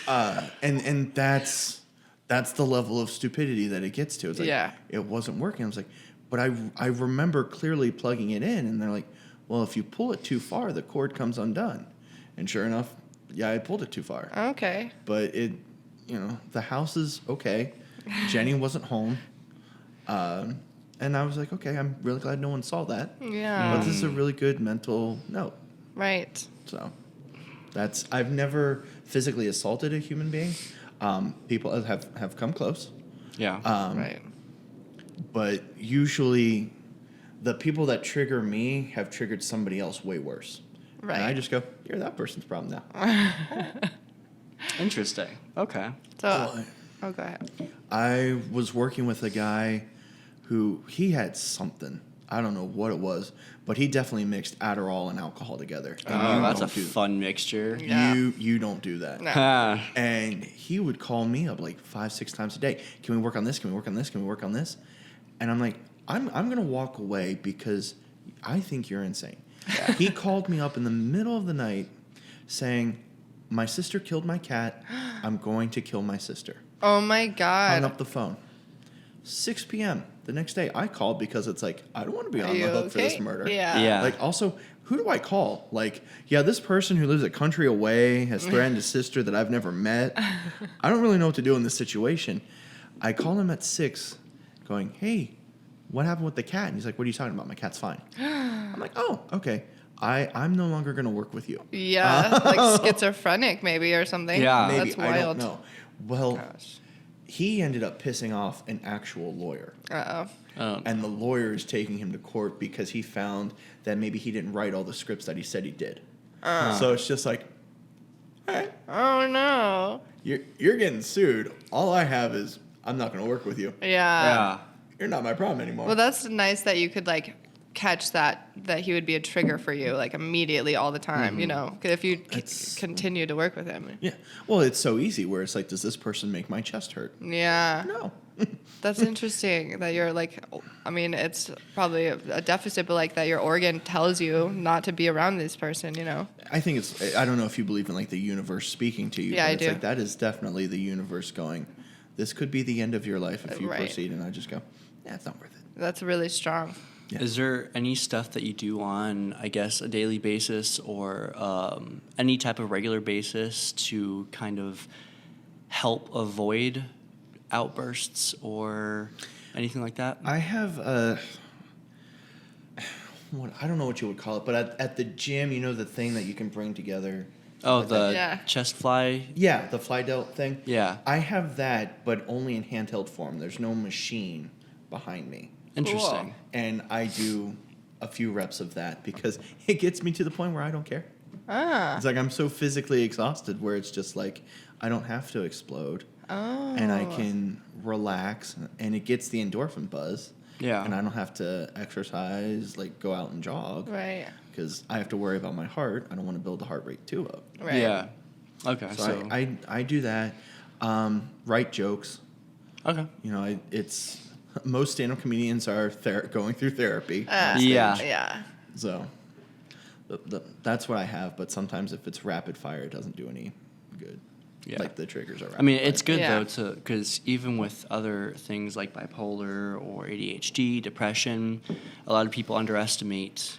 And that's the level of stupidity that it gets to. It's like, Yeah. it wasn't working. I was like, but I remember clearly plugging it in, and they're like, well, if you pull it too far, the cord comes undone. And sure enough, yeah, I pulled it too far. Okay. But the house is okay. Jenny wasn't home. And I was like, okay, I'm really glad no one saw that. Yeah. But this is a really good mental note. Right. So I've never physically assaulted a human being. People have come close. Yeah. Right. But usually the people that trigger me have triggered somebody else way worse. Right. And I just go, you're that person's problem now. Interesting. Okay. So, oh, go ahead. I was working with a guy who he had something. I don't know what it was, but he definitely mixed Adderall and alcohol together. And Oh, you that's a don't do- fun mixture. Yeah. You don't do that. No. Ah. And he would call me up like 5-6 times a day. Can we work on this? Can we work on this? Can we work on this? And I'm like, I'm gonna walk away because I think you're insane. He called me up in the middle of the night saying, my sister killed my cat. I'm going to kill my sister. Oh my Hung God. up the phone. 6 p.m. the next day, I called because it's like, I don't want to be Are on the you hook for this okay? murder. Yeah. Yeah. Like, also, who do I call? Like, yeah, this person who lives a country away has threatened a sister that I've never met. I don't really know what to do in this situation. I call him at 6 going, hey, what happened with the cat? And he's like, what are you talking about? My cat's fine. I'm like, oh, okay. I'm no longer going to work with you. Yeah, like schizophrenic maybe or something. Yeah. Maybe, That's I wild. don't know. Well, Gosh. he ended up pissing off an actual lawyer. Uh-oh. And the lawyer is taking him to court because he found that maybe he didn't write all the scripts that he said he did. So it's just like, all right, Oh, no. you're getting sued. All I have is I'm not going to work with you. Yeah. You're not my problem anymore. Well, that's nice that you could, like, catch that he would be a trigger for you, like, immediately all the time, you know? 'Cause if you continue to work with him. yeah. Well, it's so easy where it's like, does this person make my chest hurt? Yeah. No. That's interesting that you're, like, I mean, it's probably a deficit, but, like, that your organ tells you not to be around this person, you know? I think I don't know if you believe in like the universe speaking to you. Yeah, but I it's do. like that is definitely the universe going, this could be the end of your life if you Right. proceed. And I just go, yeah, it's not worth it. That's really strong. Yeah. Is there any stuff that you do on, I guess, a daily basis or any type of regular basis to kind of help avoid outbursts or anything like that? I have I don't know what you would call it, but at the gym, you know, the thing that you can bring together. Oh, like that? the Yeah. chest fly? Yeah, the fly delt thing. Yeah. I have that, but only in handheld form. There's no machine behind me. Interesting. And I do a few reps of that because it gets me to the point where I don't care. It's like I'm so physically exhausted where it's just like I don't have to explode. Oh. And I can relax, and it gets the endorphin buzz. Yeah. And I don't have to exercise, like go out and jog. Right. Because I have to worry about my heart. I don't want to build the heart rate too up. Right. Yeah. Okay. So, So, I do that. Write jokes. okay. You know, it's most stand-up comedians are going through therapy. on Yeah. stage. Yeah. So that's what I have. But sometimes if it's rapid fire, it doesn't do any good. Yeah. Like the triggers are rapid I mean, it's good Yeah. though because even with other things like bipolar or ADHD, depression, a lot of people underestimate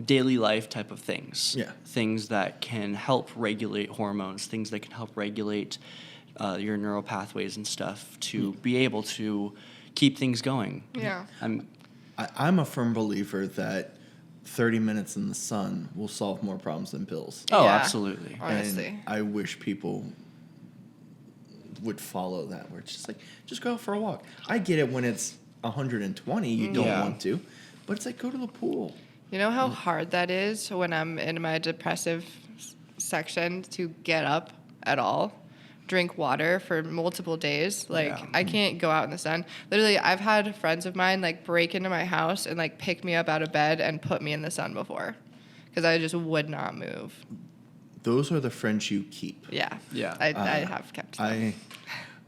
daily life type of things. Yeah. Things that can help regulate hormones, things that can help regulate your neural pathways and stuff to be able to keep things going. Yeah. I'm a firm believer that 30 minutes in the sun will solve more problems than pills. Oh, Yeah. absolutely. Honestly. And I wish people would follow that, where it's just like, just go out for a walk. I get it when it's 120, you don't Yeah. want to, but it's like, go to the pool. You know how hard that is when I'm in my depressive section to get up at all? Drink water for multiple days. Like, Yeah. I can't go out in the sun. Literally, I've had friends of mine, like, break into my house and, like, pick me up out of bed and put me in the sun before. Because I just would not move. Those are the friends you keep. Yeah. Yeah. I have kept some.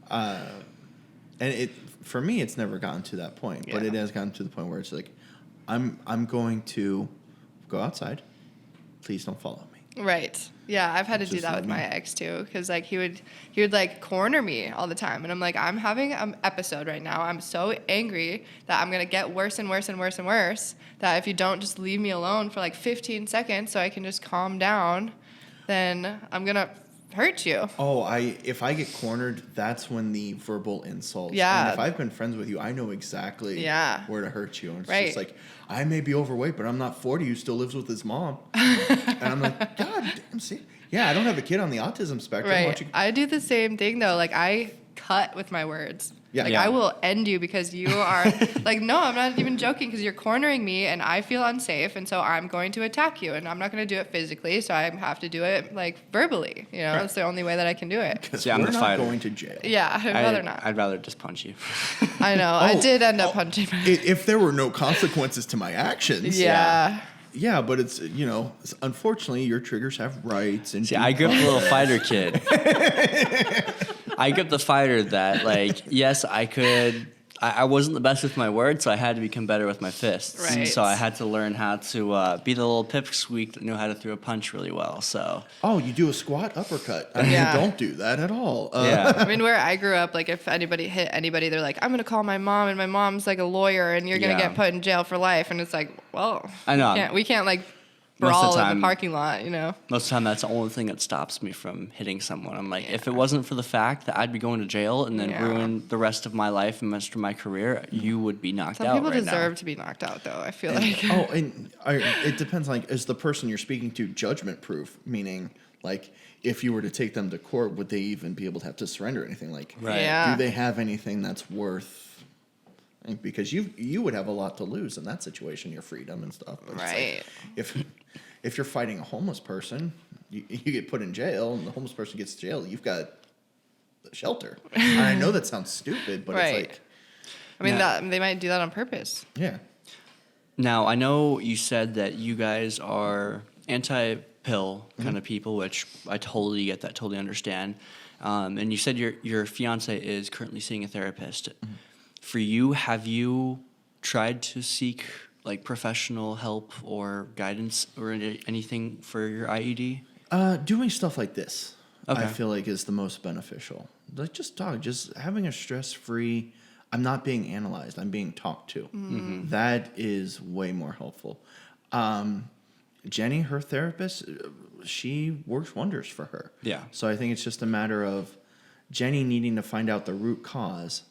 And it, for me, it's never gotten to that point, but Yeah. it has gotten to the point where it's like, I'm going to go outside. Please don't follow me. Right. Yeah, I've had to do Just that let with my me- ex too, because like he would like corner me all the time, and I'm like, I'm having an episode right now. I'm so angry that I'm gonna get worse and worse and worse and worse. That if you don't just leave me alone for like 15 seconds so I can just calm down, then I'm gonna hurt you. Oh, if I get cornered, that's when the verbal insults. Yeah. And if I've been friends with you, I know exactly Yeah. where to hurt you. And it's Right. just like, I may be overweight, but I'm not 40 who still lives with his mom. And I'm like, God damn, see? Yeah, I don't have a kid on the autism spectrum. Why don't Right. you- I do the same thing though. Like I cut with my words. Yeah. Like Yeah. I will end you because you are like, no, I'm not even joking because you're cornering me and I feel unsafe, and so I'm going to attack you, and I'm not going to do it physically, so I have to do it like verbally. You know, Right. that's the only way that I can do it. 'Cause See, I'm we're the not fighter. going to jail. Yeah, I'd rather not. I'd rather just punch you. I know. I Oh, did end up oh, punching. If there were no consequences to my actions. Yeah. Yeah, but it's, unfortunately, your triggers have rights. And See, I grew up a little fighter kid. I grew up the fighter that, like, yes, I could. I wasn't the best with my words, so I had to become better with my fists. Right. So I had to learn how to be the little pipsqueak that knew how to throw a punch really well. So Oh, you do a squat uppercut. I mean, Yeah. don't do that at all. yeah, I mean, where I grew up, like if anybody hit anybody, they're like, I'm gonna call my mom, and my mom's like a lawyer, and you're gonna Yeah. get put in jail for life. And it's like, well, I know. we can't like brawl in time- the parking lot, you know? Most of the time, that's the only thing that stops me from hitting someone. I'm like, if it wasn't for the fact that I'd be going to jail and then Yeah. ruin the rest of my life and the rest of my career, you would be knocked Some out people right deserve now. to be knocked out, though, I feel like. It depends. Like, is the person you're speaking to judgment proof? Meaning, like, if you were to take them to court, would they even be able to have to surrender anything? Like, Right. Yeah. do they have anything that's worth? Because you would have a lot to lose in that situation, your freedom and stuff. But it's Right. like, if you're fighting a homeless person, you get put in jail, and the homeless person gets jailed, you've got shelter. And I know that sounds stupid, but Right. it's like, I mean, Yeah. they might do that on purpose. yeah. Now, I know you said that you guys are anti-pill kind of people, which I totally get that, totally understand. And you said your fiance is currently seeing a therapist. For you, have you tried to seek like professional help or guidance or anything for your IED? Doing stuff like this, I Okay. feel like is the most beneficial. Like just having a stress-free. I'm not being analyzed. I'm being talked to. That is way more helpful. Jenny, her therapist, she works wonders for her. Yeah. So I think it's just a matter of Jenny needing to find out the root cause.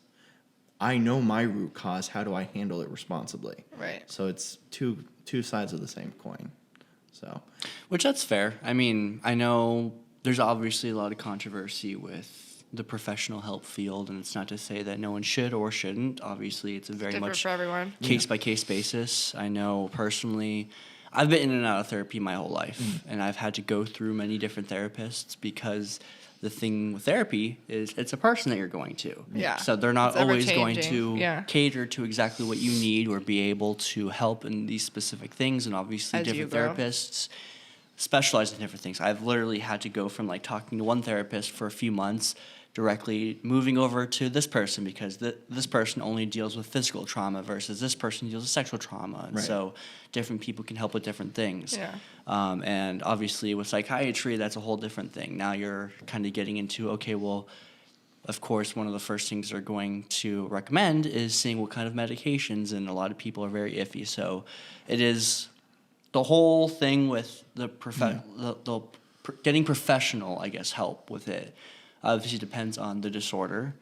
I know my root cause. How do I handle it responsibly? Right. So it's two sides of the same coin. So Which that's fair. I mean, I know there's obviously a lot of controversy with the professional help field, and it's not to say that no one should or shouldn't. Obviously, it's a very Different much for everyone. case by case basis. I know personally, I've been in and out of therapy my whole life, and I've had to go through many different therapists because the thing with therapy is it's a person that you're going to. Yeah. So they're not It's always going ever-changing. to Yeah. cater to exactly what you need or be able to help in these specific things, and obviously As you different grow. therapists specialize in different things. I've literally had to go from like talking to one therapist for a few months directly moving over to this person because this person only deals with physical trauma versus this person deals with sexual trauma. And Right. so different people can help with different things. Yeah. And obviously with psychiatry, that's a whole different thing. Now you're kind of getting into, okay, well, of course, one of the first things they're going to recommend is seeing what kind of medications, and a lot of people are very iffy. So it is the whole thing with the getting professional, I guess, help with it. Obviously depends on the disorder,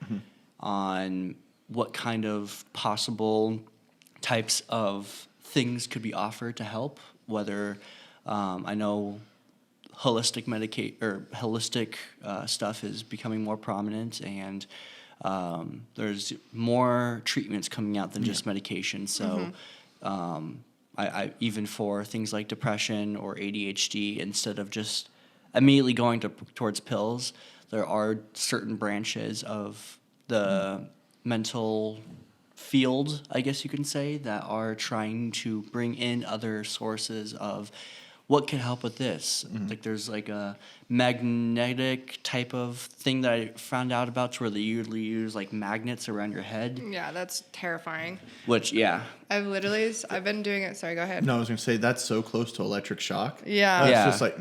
on what kind of possible types of things could be offered to help. Whether I know holistic stuff is becoming more prominent, and there's more treatments coming out than just medication. So I even for things like depression or ADHD, instead of just immediately going towards pills, there are certain branches of the mental field, I guess you can say, that are trying to bring in other sources of what can help with this. Like there's like a magnetic type of thing that I found out about to where they usually use like magnets around your head, Yeah, that's terrifying. which, yeah. I've been doing it. Sorry, go ahead. no, I was gonna say that's so close to electric shock. Yeah. It's Yeah. just like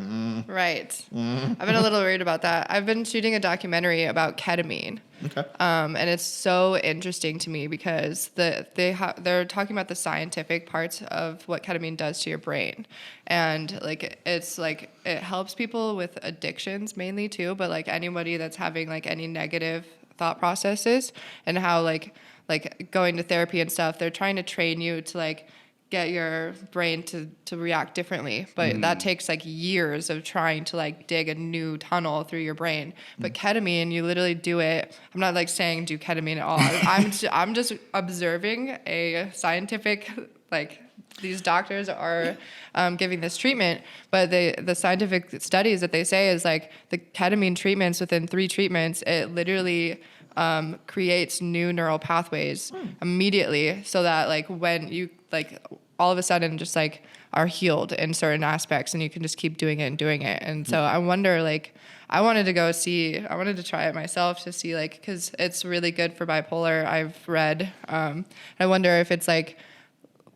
Right. I've been a little worried about that. I've been shooting a documentary about ketamine. okay. And it's so interesting to me because they're talking about the scientific parts of what ketamine does to your brain, and it helps people with addictions mainly too, but like anybody that's having like any negative thought processes, and how like going to therapy and stuff, they're trying to train you to like get your brain to react differently, but that takes like years of trying to like dig a new tunnel through your brain. But ketamine, you literally do it. I'm not like saying do ketamine at all. I'm just observing a scientific, like these doctors are giving this treatment, but the scientific studies that they say is like the ketamine treatments, within 3 treatments, it literally creates new neural pathways immediately, so that like when you like all of a sudden just like are healed in certain aspects, and you can just keep doing it. And so I wonder, like, I wanted to try it myself to see, like, because it's really good for bipolar, I've read. I wonder if it's like,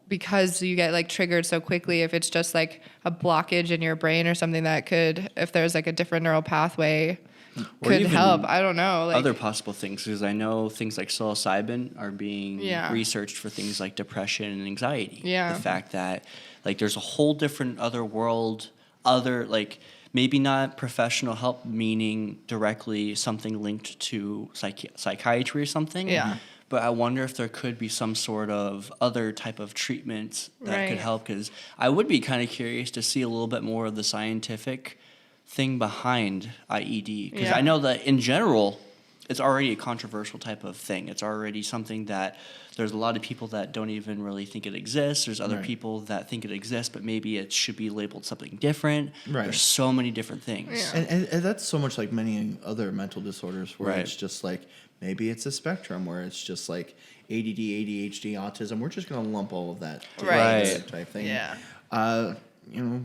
because you get like triggered so quickly, if it's just like a blockage in your brain or something that could, if there's like a different neural pathway Or could even help. I don't know. Like, other possible things, because I know things like psilocybin are being Yeah. researched for things like depression and anxiety. Yeah. The fact that like there's a whole different other world, like maybe not professional help, meaning directly something linked to psychiatry or something. Yeah. But I wonder if there could be some sort of other type of treatment that could Right. help, because I would be kind of curious to see a little bit more of the scientific thing behind IED, because Yeah. I know that in general it's already a controversial type of thing. It's already something that there's a lot of people that don't even really think it exists. There's other Right. people that think it exists, but maybe it should be labeled something different. Right. There's so many different things. Yeah. And that's so much like many other mental disorders where Right. it's just like maybe it's a spectrum where it's just like ADD, ADHD, autism. We're just going to lump all of that Right. together type thing. Yeah. You know,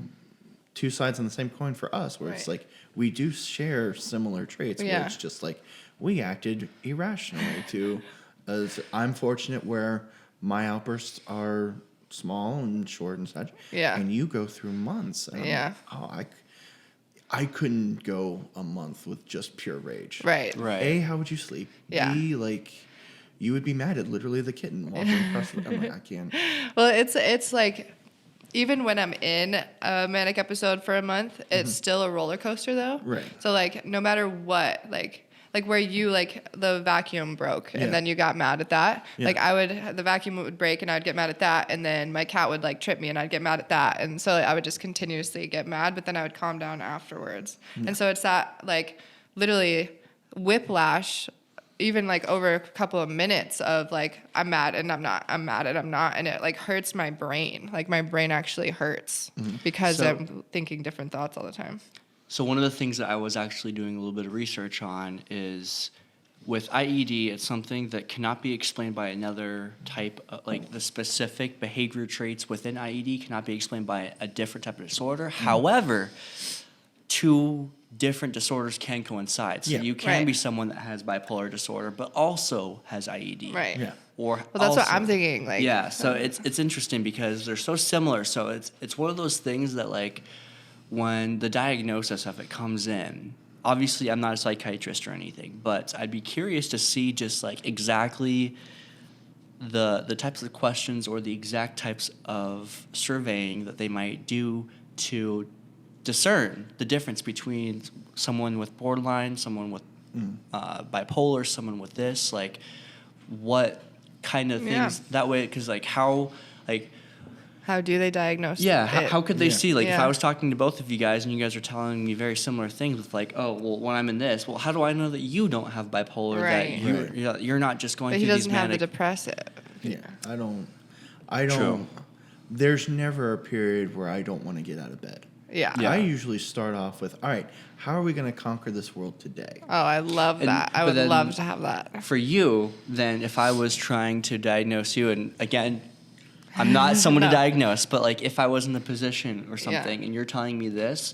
two sides on the same coin for us where it's Right. like we do share similar traits where Yeah. it's just like we acted irrationally to I'm fortunate where my outbursts are small and short and such. Yeah. And you go through months. And I'm Yeah. like, oh, I couldn't go a month with just pure rage. Right. Right. A, how would you sleep? Yeah. B, like, you would be mad at literally the kitten walking across the. I'm like, I can't. Well, it's like, even when I'm in a manic episode for a month, it's still a roller coaster though. Right. So like, no matter what, like where you like the vacuum broke Yeah. and then you got mad at that. Yeah. Like the vacuum would break and I'd get mad at that, and then my cat would like trip me and I'd get mad at that, and so I would just continuously get mad, but then I would calm down afterwards. And so it's that like literally whiplash, even like over a couple of minutes of like I'm mad and I'm not, I'm mad and I'm not, and it like hurts my brain. Like my brain actually hurts because So- I'm thinking different thoughts all the time. So one of the things that I was actually doing a little bit of research on is with IED, it's something that cannot be explained by another type of, like the specific behavior traits within IED cannot be explained by a different type of disorder. However, two different disorders can coincide. So Yeah. you can Right. be someone that has bipolar disorder, but also has IED. Right. Yeah. Or Well, that's what also- I'm thinking. Like, yeah, so it's interesting because they're so similar. So it's one of those things that like when the diagnosis of it comes in, obviously I'm not a psychiatrist or anything, but I'd be curious to see just like exactly the types of questions or the exact types of surveying that they might do to discern the difference between someone with borderline, someone with bipolar, someone with this, like what kind of Yeah. things that way, because like how like how do they diagnose? yeah, it? how could they Yeah. see? Like, if Yeah. I was talking to both of you guys and you guys are telling me very similar things with, like, oh, well, when I'm in this, well, how do I know that you don't have bipolar? Right. That you're not just going But through he these doesn't have the manic... depressive. Yeah. I don't. True. There's never a period where I don't want to get out of bed. Yeah. Yeah. I usually start off with, all right, how are we going to conquer this world today? Oh, I love And- that. I but would then- love to have that. For you, then, if I was trying to diagnose you, and again, I'm not someone to No. diagnose, but, like, if I was in the position or something and you're telling me this,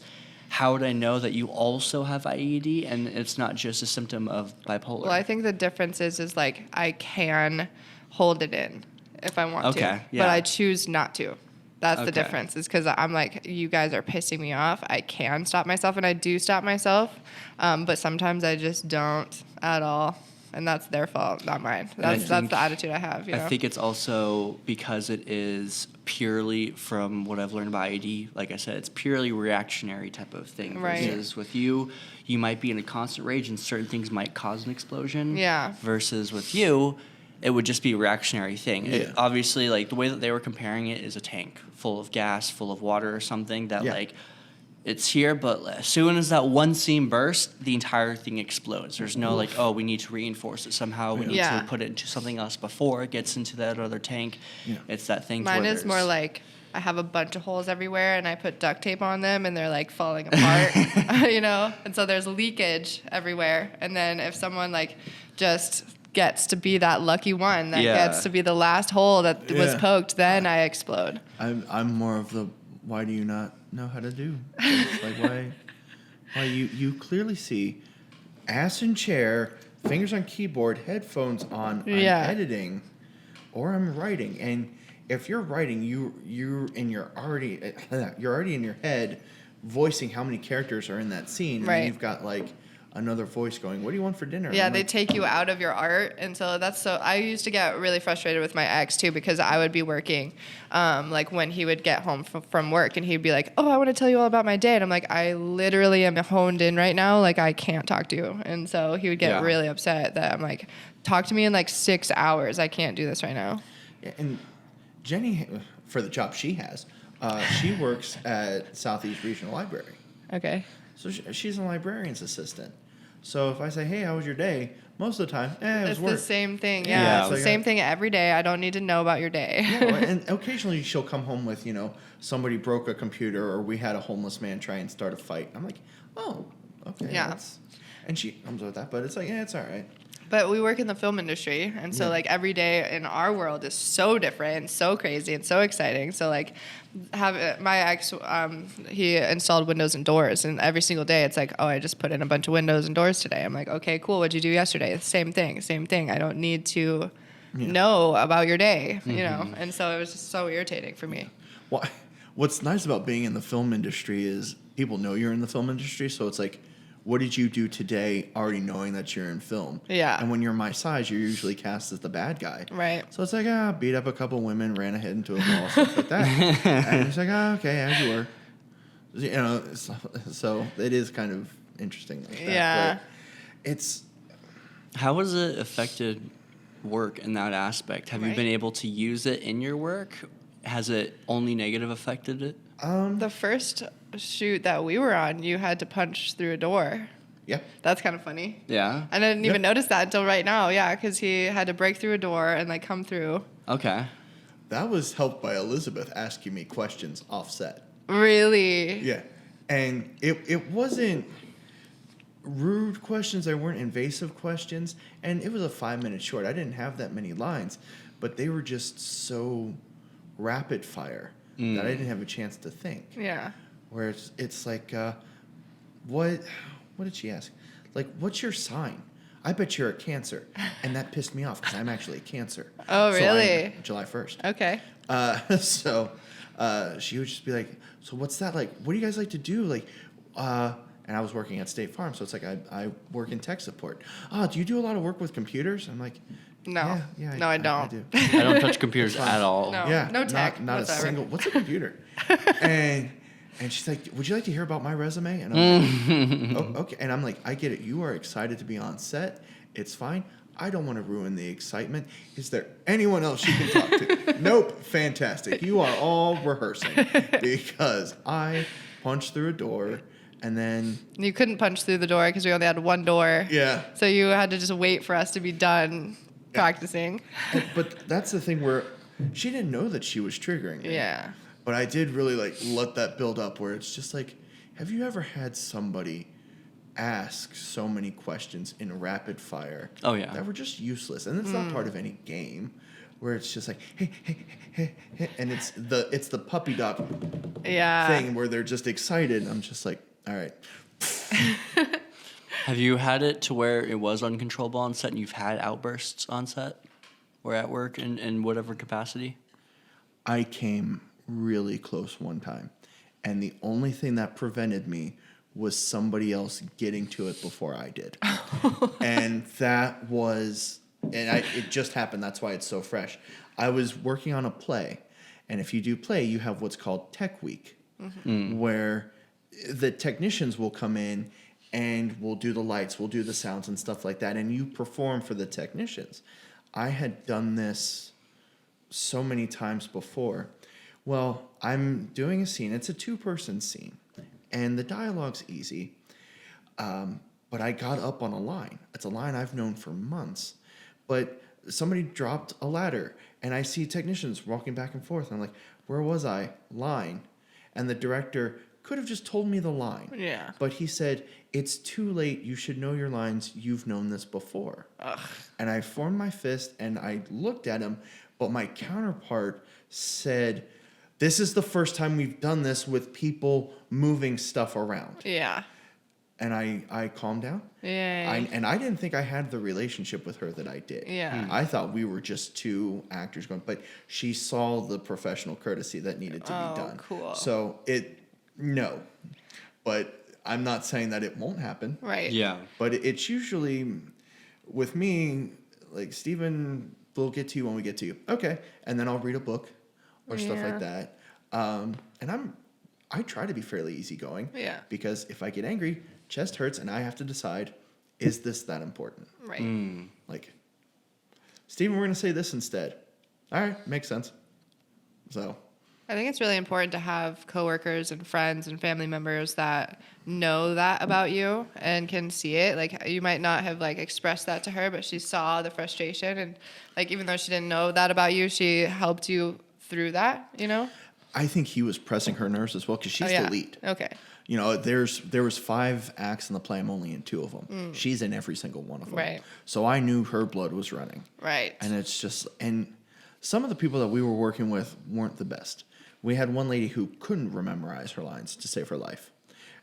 how would I know that you also have IED and it's not just a symptom of bipolar? Well, I think the difference is like I can hold it in if I want to, Okay, but yeah. I choose not to. That's the Okay. difference. Is because I'm like, you guys are pissing me off. I can stop myself, and I do stop myself, but sometimes I just don't at all, and that's their fault, not mine. That's think- the attitude I have. You know? I think it's also because it is purely from what I've learned about IED. Like I said, it's purely reactionary type of thing. Right. Versus with you might be in a constant rage and certain things might cause an explosion. Yeah. Versus with you, it would just be a reactionary thing. Yeah. Obviously, like the way that they were comparing it is a tank full of gas, full of water or something that Yeah. like it's here, but as soon as that one seam bursts, the entire thing explodes. There's no like, oh, we need to reinforce it somehow. We need Yeah. to put it into something else before it gets into that other tank. Yeah. It's that thing. Mine where is more there's- like I have a bunch of holes everywhere, and I put duct tape on them, and they're like falling apart, you know. And so there's leakage everywhere. And then if someone like just gets to be that lucky one that Yeah. gets to be the last hole that was Yeah. poked, then I explode. I'm more of the why do you not know how to do? It's like why you clearly see ass in chair, fingers on keyboard, headphones on, I'm Yeah. editing, or I'm writing. And if you're writing, you're already in your head voicing how many characters are in that scene. And Right. you've got like another voice going, "What do you want for dinner?" Yeah, I'm they like, take you out of your art, and so I used to get really frustrated with my ex too because I would be working, like when he would get home from work and he'd be like, "Oh, I want to tell you all about my day," and I'm like, "I literally am honed in right now, like I can't talk to you," and so he would get Yeah. really upset that I'm like, "Talk to me in like 6 hours. I can't do this right now." Yeah, and Jenny, for the job she has, she works at Southeast Regional Library. Okay. So she's a librarian's assistant. So if I say, "Hey, how was your day?" Most of the time, it was It's work. the same thing. Yeah, Yeah, it's it's the like same a- thing every day. I don't need to know about your day. Yeah, well, and occasionally she'll come home with, somebody broke a computer or we had a homeless man try and start a fight. I'm like, "Oh, okay." Yeah. And she comes with that, but it's like, yeah, it's all right. But we work in the film industry, and so Yeah. like every day in our world is so different, so crazy, and so exciting. So like, my ex, he installed windows and doors, and every single day it's like, oh, I just put in a bunch of windows and doors today. I'm like, okay, cool. What'd you do yesterday? Same thing. I don't need to know about your day, And so it was just so irritating for me. Well, what's nice about being in the film industry is people know you're in the film industry, so it's like, what did you do today already knowing that you're in film? Yeah. And when you're my size, you're usually cast as the bad guy. Right. So it's like, beat up a couple women, ran ahead into a wall, stuff like that. And it's like, okay, as you were. So it is kind of interesting like that. Yeah. But it's, How has it affected work in that aspect? Have you Right. been able to use it in your work? Has it only negative affected it? The first shoot that we were on, you had to punch through a door. yeah. That's kind of funny. Yeah. I didn't even Yep. notice that until right now. Yeah, because he had to break through a door and like come through. Okay. That was helped by Elizabeth asking me questions offset. Really? Yeah. And it wasn't rude questions. They weren't invasive questions. And it was a 5-minute short. I didn't have that many lines, but they were just so rapid fire that I didn't have a chance to think. Yeah. Where it's like, what did she ask? Like, what's your sign? I bet you're a Cancer. And that pissed me off because I'm actually a Cancer. Oh, So really? I'm July 1st. Okay. So she would just be like, "So what's that like? What do you guys like to do?" Like, and I was working at State Farm, so it's like I work in tech support. Do you do a lot of work with computers? I'm like, No. yeah, No, I don't. do. I don't touch computers at all. No. Yeah, tech not a whatsoever. single. What's a computer? and she's like, "Would you like to hear about my resume?" And I'm like, "Oh, okay." And I'm like, "I get it. You are excited to be on set. It's fine. I don't want to ruin the excitement. Is there anyone else you can talk to?" Nope. Fantastic. You are all rehearsing because I punched through a door and then You couldn't punch through the door because we only had one door. yeah. So you had to just wait for us to be done practicing. But that's the thing where she didn't know that she was triggering me. Yeah. But I did really like let that build up where it's just like, have you ever had somebody ask so many questions in rapid fire Oh, yeah. that were just useless? And it's not part of any game where it's just like, hey, and it's the puppy dog Yeah. thing where they're just excited. I'm just like, all right. Have you had it to where it was uncontrollable on set and you've had outbursts on set or at work in whatever capacity? I came really close one time, and the only thing that prevented me was somebody else getting to it before I did. And that was, it just happened. That's why it's so fresh. I was working on a play, and if you do play, you have what's called Tech Week, where the technicians will come in and we'll do the lights, we'll do the sounds and stuff like that, and you perform for the technicians. I had done this so many times before. Well, I'm doing a scene. It's a 2-person scene, and the dialogue's easy. But I got up on a line. It's a line I've known for months. But somebody dropped a ladder, and I see technicians walking back and forth. And I'm like, where was I? Line. And the director could have just told me the line. Yeah. But he said, it's too late. You should know your lines. You've known this before. Ugh. And I formed my fist, and I looked at him, but my counterpart said, this is the first time we've done this with people moving stuff around. Yeah. And I calmed down. Yeah. And I didn't think I had the relationship with her that I did. Yeah. I thought we were just two actors going, but she saw the professional courtesy that needed to be done. Cool. So no. But I'm not saying that it won't happen. Right. Yeah. But it's usually, with me, like, Stephen, we'll get to you when we get to you. Okay. And then I'll read a book or stuff Yeah. like that. And I try to be fairly easygoing. Yeah. Because if I get angry, chest hurts, and I have to decide, is this that important? Right. Like, Stephen, we're going to say this instead. All right. Makes sense. So. I think it's really important to have coworkers and friends and family members that know that about you and can see it. Like, you might not have like expressed that to her, but she saw the frustration, and like, even though she didn't know that about you, she helped you through that, you know? I think he was pressing her nerves as well because she's the lead. Okay. You know, there was 5 acts in the play. I'm only in 2 of them. She's in every single one of them. Right. So I knew her blood was running. Right. And it's just, and some of the people that we were working with weren't the best. We had one lady who couldn't memorize her lines to save her life.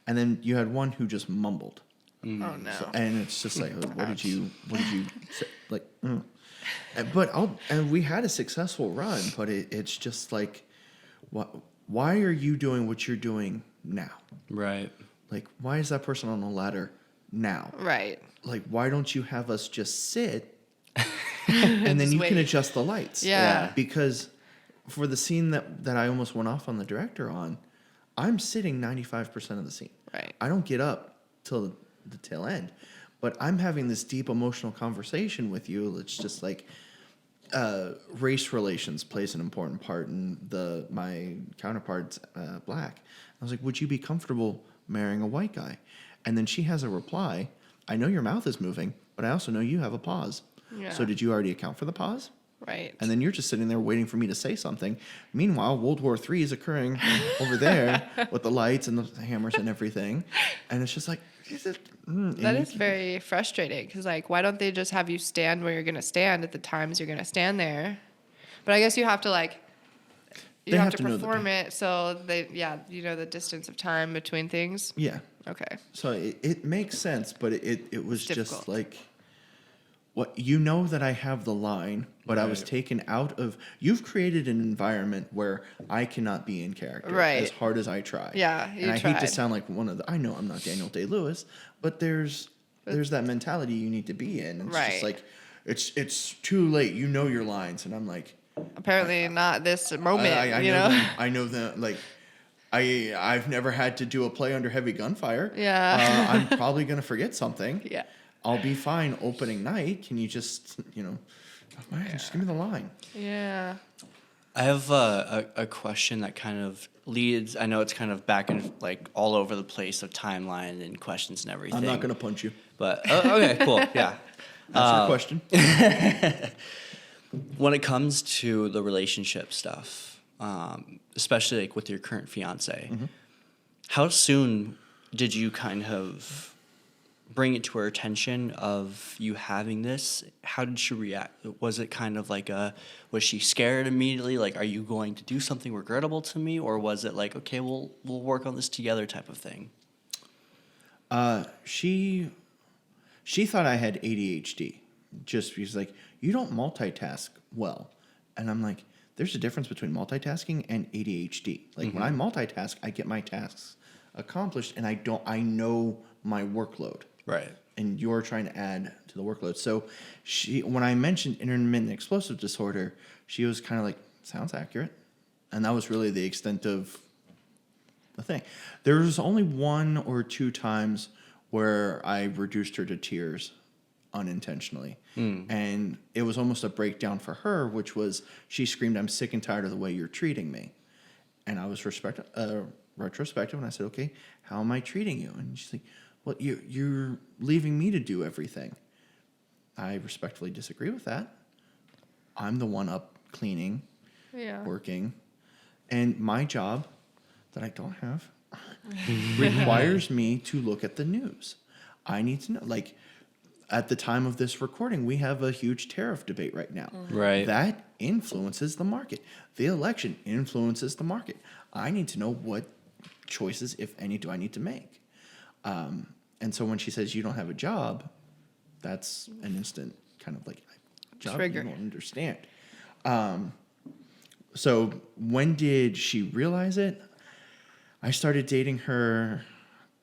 And then you had one who just mumbled. Oh no. And it's just like, what did you say? Like, and we had a successful run, but it's just like, why are you doing what you're doing now? Right. Like, why is that person on the ladder now? Right. Like, why don't you have us just sit and then you can wait. adjust the lights? Yeah. Because for the scene that I almost went off on the director on, I'm sitting 95% of the scene. Right. I don't get up till the tail end, but I'm having this deep emotional conversation with you. It's just like race relations plays an important part in my counterpart's black. I was like, would you be comfortable marrying a white guy? And then she has a reply, I know your mouth is moving, but I also know you have a pause. Yeah. So did you already account for the pause? Right. And then you're just sitting there waiting for me to say something. Meanwhile, World War III is occurring over there with the lights and the hammers and everything. And it's just like, that is very frustrating because, like, why don't they just have you stand where you're going to stand at the times you're going to stand there? But I guess you have to, like, you have to know the perform it so you know the distance of time between things. Yeah. Okay. So it makes sense, but it was just difficult. like, what, you know that I have the line, but I was Right. taken out of. You've created an environment where I cannot be in character, Right. as hard as I try. Yeah, you and I hate to tried. sound like one of the. I know I'm not Daniel Day-Lewis, but there's that mentality you need to be in. It's Right. just like, it's too late. You know your lines, and I'm like, Apparently not this moment. I you know know. I know that, like, I've never had to do a play under heavy gunfire. Yeah. I'm probably gonna forget something. Yeah. I'll be fine opening night. Can you just, just give me the line? Yeah. I have a question that kind of leads. I know it's kind of back and like all over the place of timeline and questions and everything. I'm not gonna punch you. But okay, cool, yeah. That's your question. When it comes to the relationship stuff, especially like with your current fiance, how soon did you kind of bring it to her attention of you having this? How did she react? Was it kind of like was she scared immediately? Like, are you going to do something regrettable to me? Or was it like, okay, we'll work on this together type of thing? She thought I had ADHD, just because, like, you don't multitask well. And I'm like, there's a difference between multitasking and ADHD. Like, when I multitask, I get my tasks accomplished, and I know my workload. Right. And you're trying to add to the workload. So when I mentioned intermittent explosive disorder, she was kind of like, sounds accurate. And that was really the extent of the thing. There was only 1 or 2 times where I reduced her to tears unintentionally. And it was almost a breakdown for her, which was, she screamed, I'm sick and tired of the way you're treating me. And I was retrospective, and I said, okay, how am I treating you? And she's like, well, you're leaving me to do everything. I respectfully disagree with that. I'm the one up cleaning, Yeah. working, and my job that I don't have requires me to look at the news. I need to know, like, at the time of this recording, we have a huge tariff debate right now. Right. That influences the market. The election influences the market. I need to know what choices, if any, do I need to make. And so when she says you don't have a job, that's an instant kind of like, job Trigger. you don't understand. So when did she realize it? I started dating her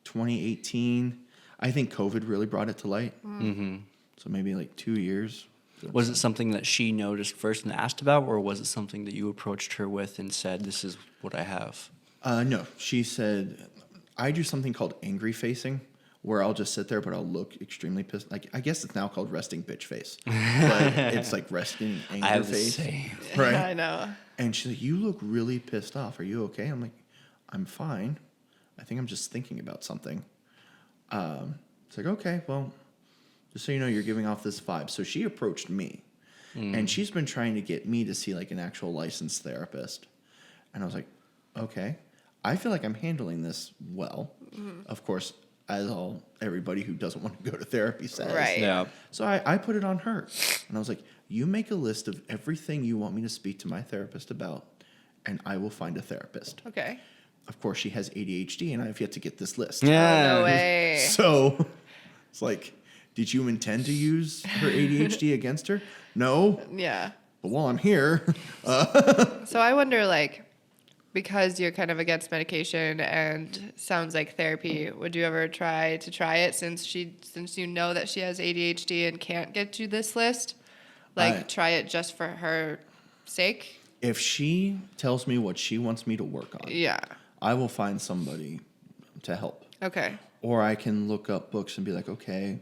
2018. I think COVID really brought it to light. Mm-hmm. So maybe like 2 years. Was it something that she noticed first and asked about, or was it something that you approached her with and said, "This is what I have"? No, she said, I do something called angry facing, where I'll just sit there, but I'll look extremely pissed. Like, I guess it's now called resting bitch face, but it's like resting anger I have the face. same. Right. I know. And she's like, you look really pissed off. Are you okay? I'm like, I'm fine. I think I'm just thinking about something. It's like, okay, well, just so you know, you're giving off this vibe. So she approached me, and she's been trying to get me to see like an actual licensed therapist. And I was like, okay, I feel like I'm handling this well. Of course, as everybody who doesn't want to go to therapy says. Right. Yeah. So I put it on her, and I was like, you make a list of everything you want me to speak to my therapist about, and I will find a therapist. Okay. Of course, she has ADHD, and I have yet to get this list. Yeah. No way. So it's like, did you intend to use her ADHD against her? No. Yeah. But while I'm here, So I wonder, like, because you're kind of against medication and sounds like therapy, would you ever try it since you know that she has ADHD and can't get you this list? Like, try it just for her sake? if she tells me what she wants me to work on, Yeah. I will find somebody to help. Okay. Or I can look up books and be like, okay,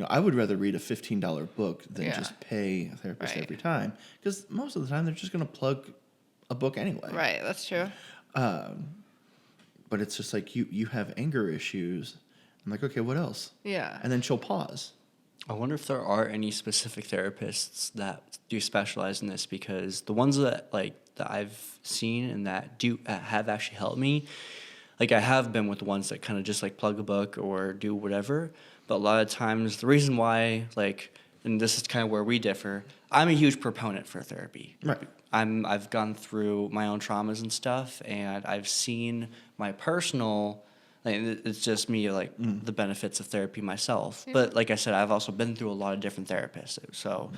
I would rather read a $15 book than Yeah. just pay a therapist Right. every time. Because most of the time, they're just going to plug a book anyway. Right. That's true. But it's just like, you have anger issues. I'm like, okay, what else? Yeah. And then she'll pause. I wonder if there are any specific therapists that do specialize in this, because the ones that I've seen and that have actually helped me, like I have been with the ones that kind of just like plug a book or do whatever. But a lot of times the reason why, and this is kind of where we differ, I'm a huge proponent for therapy. Right. I've gone through my own traumas and stuff, and I've seen my personal, it's just me, the benefits of therapy myself. Yeah. But like I said, I've also been through a lot of different therapists. So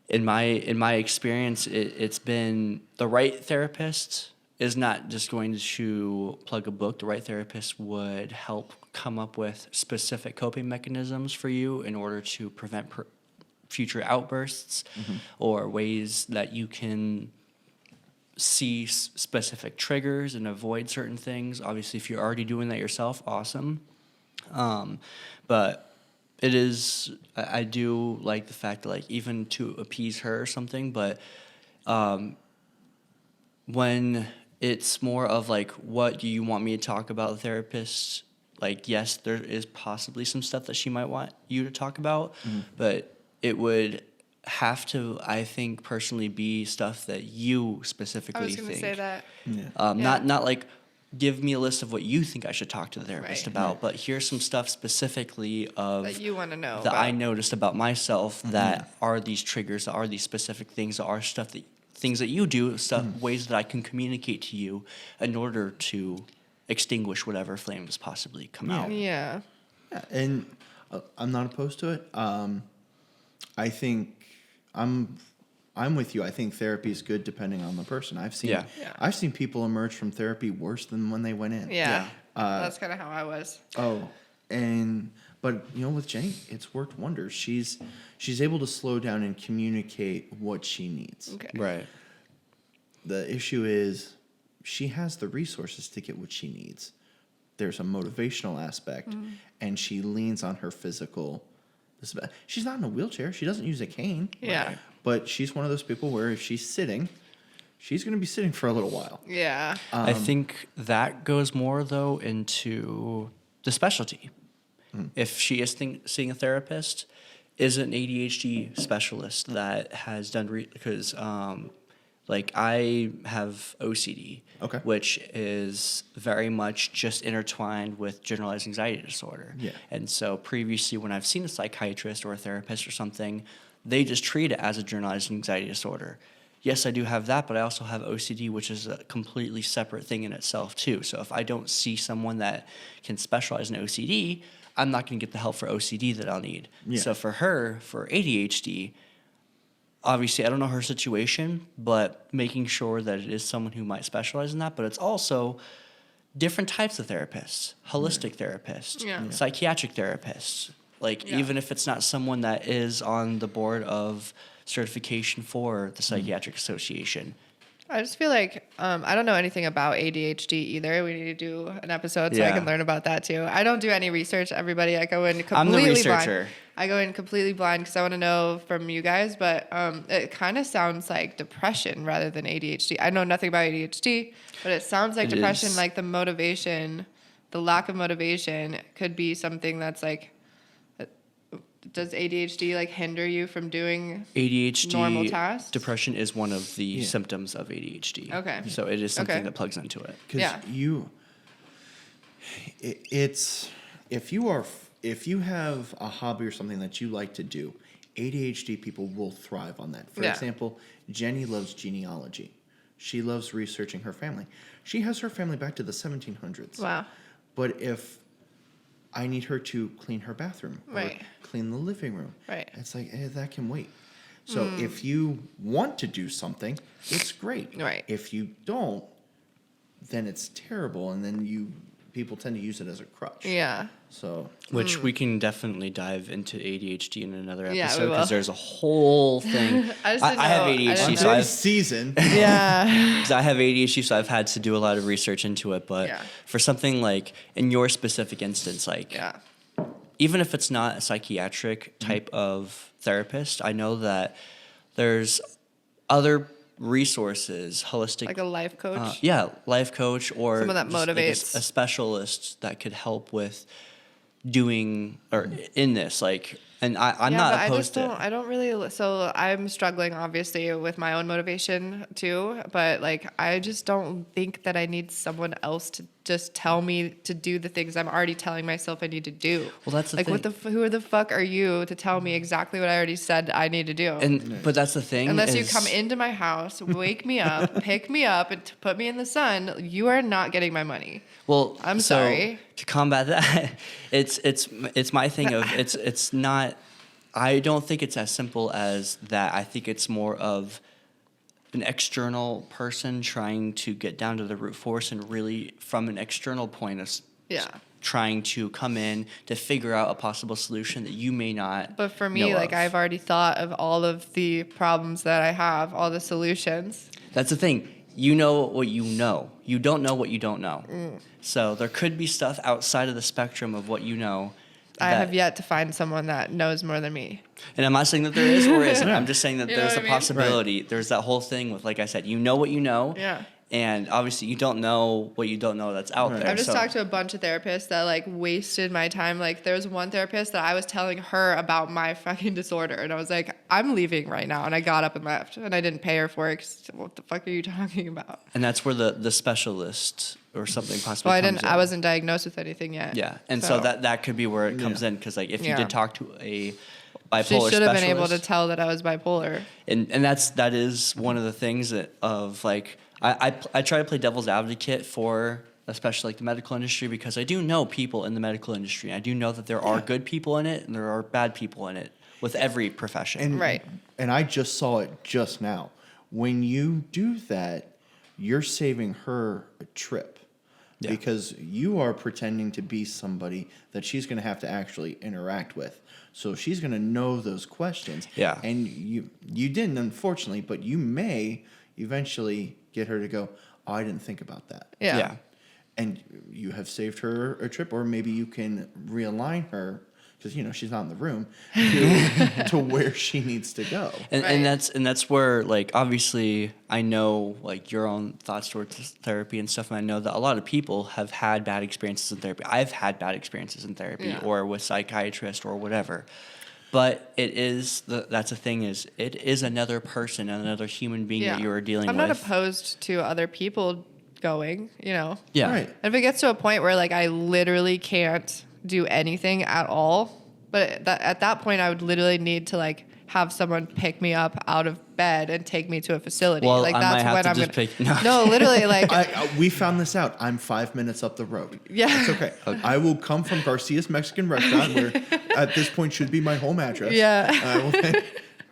in my experience, it's been the right therapist is not just going to plug a book. The right therapist would help come up with specific coping mechanisms for you in order to prevent future outbursts, or ways that you can see specific triggers and avoid certain things. Obviously, if you're already doing that yourself, awesome. But it is, I do like the fact that even to appease her or something, but when it's more of what do you want me to talk about, the therapist, yes, there is possibly some stuff that she might want you to talk about, but it would have to, I think, personally be stuff that you specifically I was going to think. say that. Yeah. Not give me a list of what you think I should talk to the therapist Right. about, but here's some stuff specifically of That you want to know. that I noticed about myself that are these triggers, that are these specific things, that are things that you do, ways that I can communicate to you in order to extinguish whatever flames possibly come out. Yeah. Yeah, and I'm not opposed to it. I think I'm with you. I think therapy is good depending on the person. I've seen people emerge from therapy worse than when they went in. Yeah. That's kind of how I was. But with Jenny, it's worked wonders. She's able to slow down and communicate what she needs. Okay. Right. The issue is she has the resources to get what she needs. There's a motivational aspect, and she leans on her physical. She's not in a wheelchair. She doesn't use a cane. Yeah. Right? But she's one of those people where if she's sitting, she's going to be sitting for a little while. Yeah. I think that goes more, though, into the specialty. If she is seeing a therapist, is an ADHD specialist that has done because I have OCD, Okay. which is very much just intertwined with generalized anxiety disorder. Yeah. And so previously when I've seen a psychiatrist or a therapist or something, they just treat it as a generalized anxiety disorder. Yes, I do have that, but I also have OCD, which is a completely separate thing in itself too. So if I don't see someone that can specialize in OCD, I'm not going to get the help for OCD that I'll need. Yeah. So for her, for ADHD, obviously, I don't know her situation, but making sure that it is someone who might specialize in that. But it's also different types of therapists, holistic therapists, psychiatric therapists. Like, even if it's not someone that is on the board of certification for the Psychiatric Association. I just feel like I don't know anything about ADHD either. We need to do an episode so I can learn about that too. I don't do any research, everybody. I go in completely I'm the researcher. blind. I go in completely blind because I want to know from you guys, but it kind of sounds like depression rather than ADHD. I know nothing about ADHD, but it sounds like depression, is. like the motivation, the lack of motivation could be something that's like, does ADHD like hinder you from doing ADHD, normal tasks? depression is one of the symptoms of ADHD. Okay. So it is something that plugs into it. Because it's if you have a hobby or something that you like to do, ADHD people will thrive on that. For example, Jenny loves genealogy. She loves researching her family. She has her family back to the 1700s. Wow. But if I need her to clean her bathroom or clean the living room, it's like, that can wait. So if you want to do something, it's great. Right. If you don't, then it's terrible, and then people tend to use it as a crutch. Yeah. So Which we can definitely dive into ADHD in another Yeah, we episode because will. there's a whole thing. I just I didn't have know- ADHD, so today's season, I have ADHD, so I've had to do a lot of research into it. But Yeah. for something like in your specific instance, like even if it's not a psychiatric type of therapist, I know that there's other resources, holistic, like a life coach. life coach, or Someone that just like motivates. a specialist that could help with doing or in this. Like, and I'm not but opposed to. I don't really. So I'm struggling, obviously, with my own motivation too. But like, I just don't think that I need someone else to just tell me to do the things I'm already telling myself I need to do. Well, that's the like, thing. who the fuck are you to tell me exactly what I already said I need to do? But that's the thing. Unless you is- come into my house, wake me up, pick me up, and put me in the sun, you are not getting my money. Well, I'm so sorry. To combat that, it's my thing of it's not. I don't think it's as simple as that. I think it's more of an external person trying to get down to the root force and really from an external point of trying to come in to figure out a possible solution that you may not. But for me, know like of. I've already thought of all of the problems that I have, all the solutions. That's the thing. You know what you know. You don't know what you don't know. So there could be stuff outside of the spectrum of what you know. I that- have yet to find someone that knows more than me. And I'm not saying that there is or isn't. I'm just saying that You know there's what a I mean? possibility. There's that whole thing with, like I said, you know what you know. Yeah. And obviously you don't know what you don't know that's out there. I've just So- talked to a bunch of therapists that like wasted my time. Like there was one therapist that I was telling her about my fucking disorder, and I was like, I'm leaving right now, and I got up and left, and I didn't pay her for it. 'Cause what the fuck are you talking about? And that's where the specialist or something possibly Well, comes in. I wasn't diagnosed with anything yet. Yeah. And so that could be where it comes in. Because like if you Yeah. did talk to a She bipolar should have been able to specialist- tell that I was bipolar. and that is one of the things that of like I try to play devil's advocate for especially like the medical industry because I do know people in the medical industry. I do know that there are good people in it and there are bad people in it with every profession. and Right. And I just saw it just now. When you do that, you're saving her a trip. Yeah. Because you are pretending to be somebody that she's going to have to actually interact with. So she's going to know those questions. Yeah. And you didn't, unfortunately, but you may eventually get her to go, oh, I didn't think about that. Yeah. And you have saved her a trip, or maybe you can realign her, because, she's not in the room, to where she needs to go. And, Right. and that's where, like, obviously I know like your own thoughts towards therapy and stuff, and I know that a lot of people have had bad experiences in therapy. I've had bad experiences in therapy or with psychiatrists or whatever. But that's the thing is it is another person, another human being that you are dealing I'm with. not opposed to other people going, Yeah. Right. And if it gets to a point where like I literally can't do anything at all, but at that point I would literally need to like have someone pick me up out of bed and take me to a facility. Well, like I that's might have when to I'm just gonna. pick- No, literally like We found this out. I'm 5 minutes up the road. Yeah. It's okay. I will come from Garcia's Mexican restaurant, where at this point should be my home address. Yeah. I will then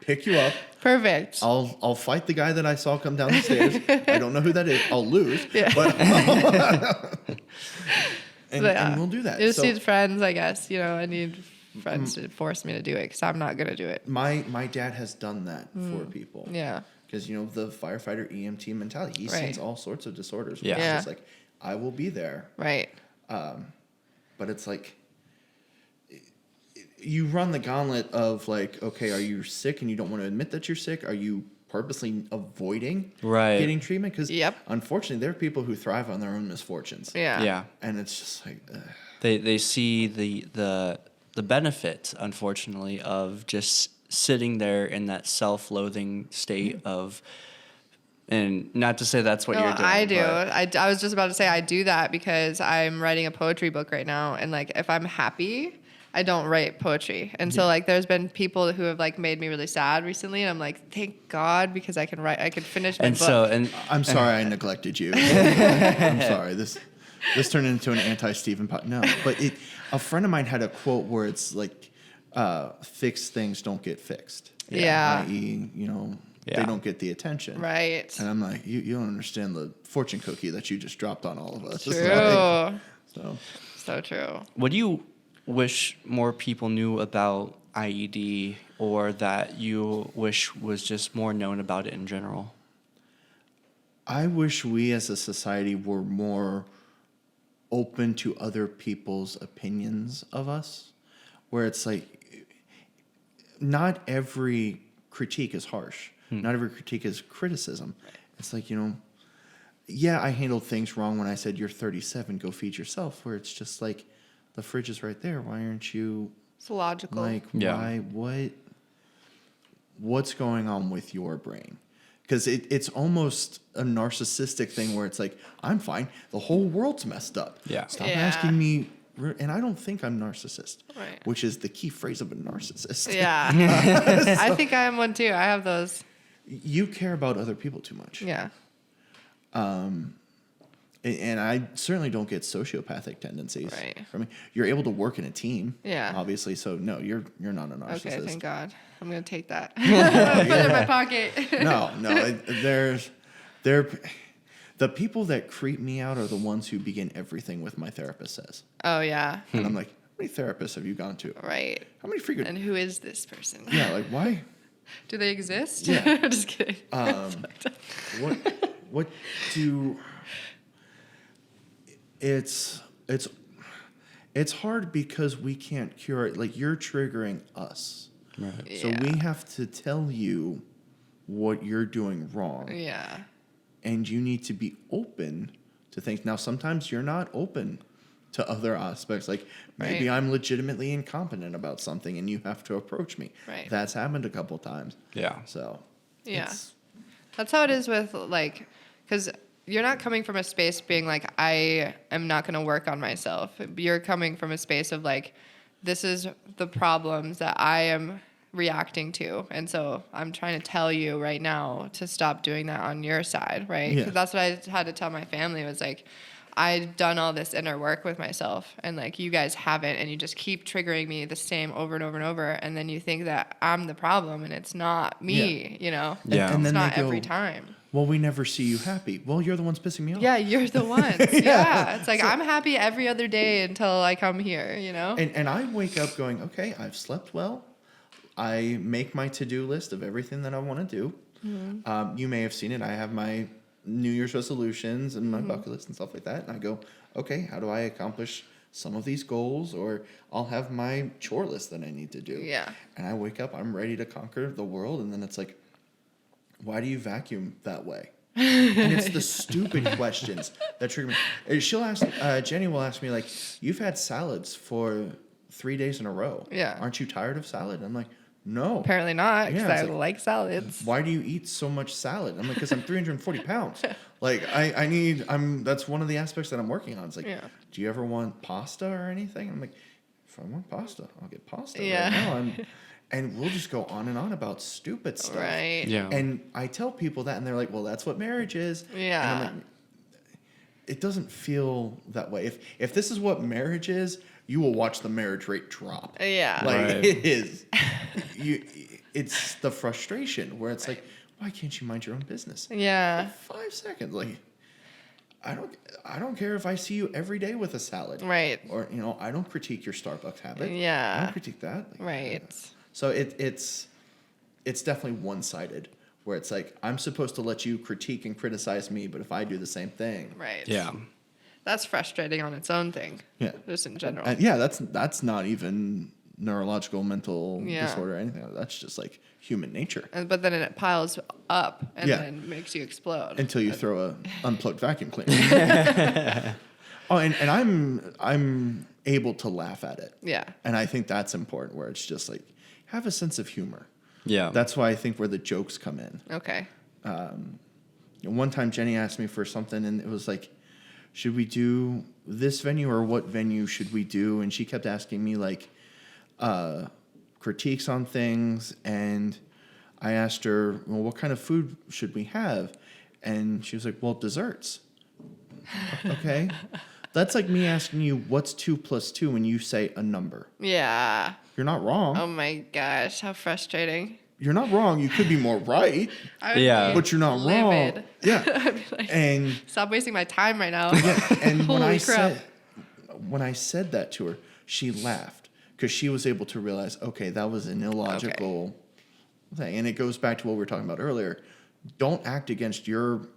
pick you up. perfect. I'll fight the guy that I saw come down the stairs. I don't know who that is. I'll lose. Yeah. But and we'll do that. You just So need friends, I guess. You know, I need friends to force me to do it because I'm not gonna do it. my dad has done that for people. Yeah. Because, you know, the firefighter EMT mentality, he Right. sees all sorts of disorders. Yeah. It's Yeah. just like, I will be there. Right. But it's like, you run the gauntlet of like, okay, are you sick and you don't want to admit that you're sick? Are you purposely avoiding Right. getting treatment? Because Yep. unfortunately, there are people who thrive on their own misfortunes. Yeah. Yeah. And it's just like, They see the benefit, unfortunately, of just sitting there in that self-loathing state of, and not to say that's what No, you're doing. I do. but- I was just about to say I do that because I'm writing a poetry book right now, and like if I'm happy, I don't write poetry. And so like there's been people who have like made me really sad recently, and I'm like, thank God because I can finish my and book. so and I'm sorry I neglected you. I'm sorry. This turned into an anti-Stephen pot. No, but a friend of mine had a quote where it's like, fixed things don't get fixed. Yeah. I.e., you know, Yeah. they don't get the attention. Right. And I'm like, you don't understand the fortune cookie that you just dropped on all of us. It's True. like, so So true. what do you wish more people knew about IED, or that you wish was just more known about it in general? I wish we as a society were more open to other people's opinions of us, where it's like, not every critique is harsh. Not every critique is criticism. It's like, you know, yeah, I handled things wrong when I said you're 37, go feed yourself, where it's just like, the fridge is right there. Why aren't you It's logical. like, Yeah. what's going on with your brain? Because it's almost a narcissistic thing where it's like, I'm fine. The whole world's messed up. Yeah. Stop Yeah. asking me. And I don't think I'm narcissist, Right. which is the key phrase of a narcissist. Yeah. I think I am one too. I have those. You care about other people too much. Yeah. And I certainly don't get sociopathic tendencies Right. from me. You're able to work in a team. Yeah. Obviously. So no, you're not a narcissist. Okay, thank God. I'm gonna take that. Put it in my pocket. No, the people that creep me out are the ones who begin everything with my therapist says. Oh yeah. And I'm like, how many therapists have you gone to? Right. How many freaking And who is this person? yeah, like why? Do they exist? Yeah. Just kidding. What do it's hard because we can't cure it. Like, you're triggering us. Right. So we have to tell you what you're doing wrong. Yeah. And you need to be open to things. Now, sometimes you're not open to other aspects. Like, maybe Right. I'm legitimately incompetent about something and you have to approach me. Right. That's happened a couple times. Yeah. So, Yeah. it's- That's how it is with like, because you're not coming from a space being like, I am not going to work on myself. You're coming from a space of like, this is the problems that I am reacting to. And so I'm trying to tell you right now to stop doing that on your side, right? Yeah. 'Cause that's what I had to tell my family was like, I've done all this inner work with myself and like you guys haven't, and you just keep triggering me the same over and over and over, and then you think that I'm the problem and it's not me, you know? Yeah. And It's then not they go, every time. well, we never see you happy. Well, you're the ones pissing me off. Yeah, you're the ones. Yeah. It's like I'm happy every other day until I come here, you know? And I wake up going, okay, I've slept well. I make my to-do list of everything that I want to do. Mm-hmm. You may have seen it. I have my New Year's resolutions and my bucket list and stuff like that. And I go, okay, how do I accomplish some of these goals? Or I'll have my chore list that I need to do. Yeah. And I wake up, I'm ready to conquer the world. And then it's like, why do you vacuum that way? And it's the stupid questions that trigger me. She'll ask, Jenny will ask me, like, you've had salads for 3 days in a row. Yeah. Aren't you tired of salad? I'm like, no. Apparently not, because Yeah, I it's like salads. Why do you eat so much salad? I'm like, because I'm 340 pounds. Like, that's one of the aspects that I'm working on. It's like, Yeah. do you ever want pasta or anything? I'm like, if I want pasta, I'll get pasta Yeah. right now. And we'll just go on and on about stupid stuff. Right. Yeah. And I tell people that, and they're like, well, that's what marriage is. Yeah. And I'm like, it doesn't feel that way. If this is what marriage is, you will watch the marriage rate drop. Yeah. Like, Right. it is. It's the frustration where it's like, why can't you mind your own business? Yeah. 5 seconds. Like, I don't care if I see you every day with a salad. Right. Or, I don't critique your Starbucks habit. Yeah. I don't critique that. Right. So it's definitely one-sided, where it's like, I'm supposed to let you critique and criticize me, but if I do the same thing. Right. Yeah. That's frustrating on its own thing. Yeah. Just in general. And yeah, that's not even neurological, mental Yeah. disorder or anything. That's just like human nature. But then it piles up and Yeah. then makes you explode. Until you throw a unplugged vacuum cleaner. Oh, and I'm able to laugh at it. Yeah. And I think that's important, where it's just like, have a sense of humor. Yeah. That's why I think where the jokes come in. Okay. One time Jenny asked me for something, and it was like, should we do this venue or what venue should we do? And she kept asking me like critiques on things, and I asked her, well, what kind of food should we have? And she was like, well, desserts. Okay. That's like me asking you, what's 2 + 2 when you say a number? Yeah. You're not wrong. Oh my gosh, how frustrating. You're not wrong. You could be more right, I would Yeah. be but you're not livid. wrong. Yeah. I'd be like, And stop wasting my time right now. yeah, and Holy crap. when I said that to her, she laughed because she was able to realize, okay, that was an illogical thing. And it goes back to what we were talking about earlier. Don't act against your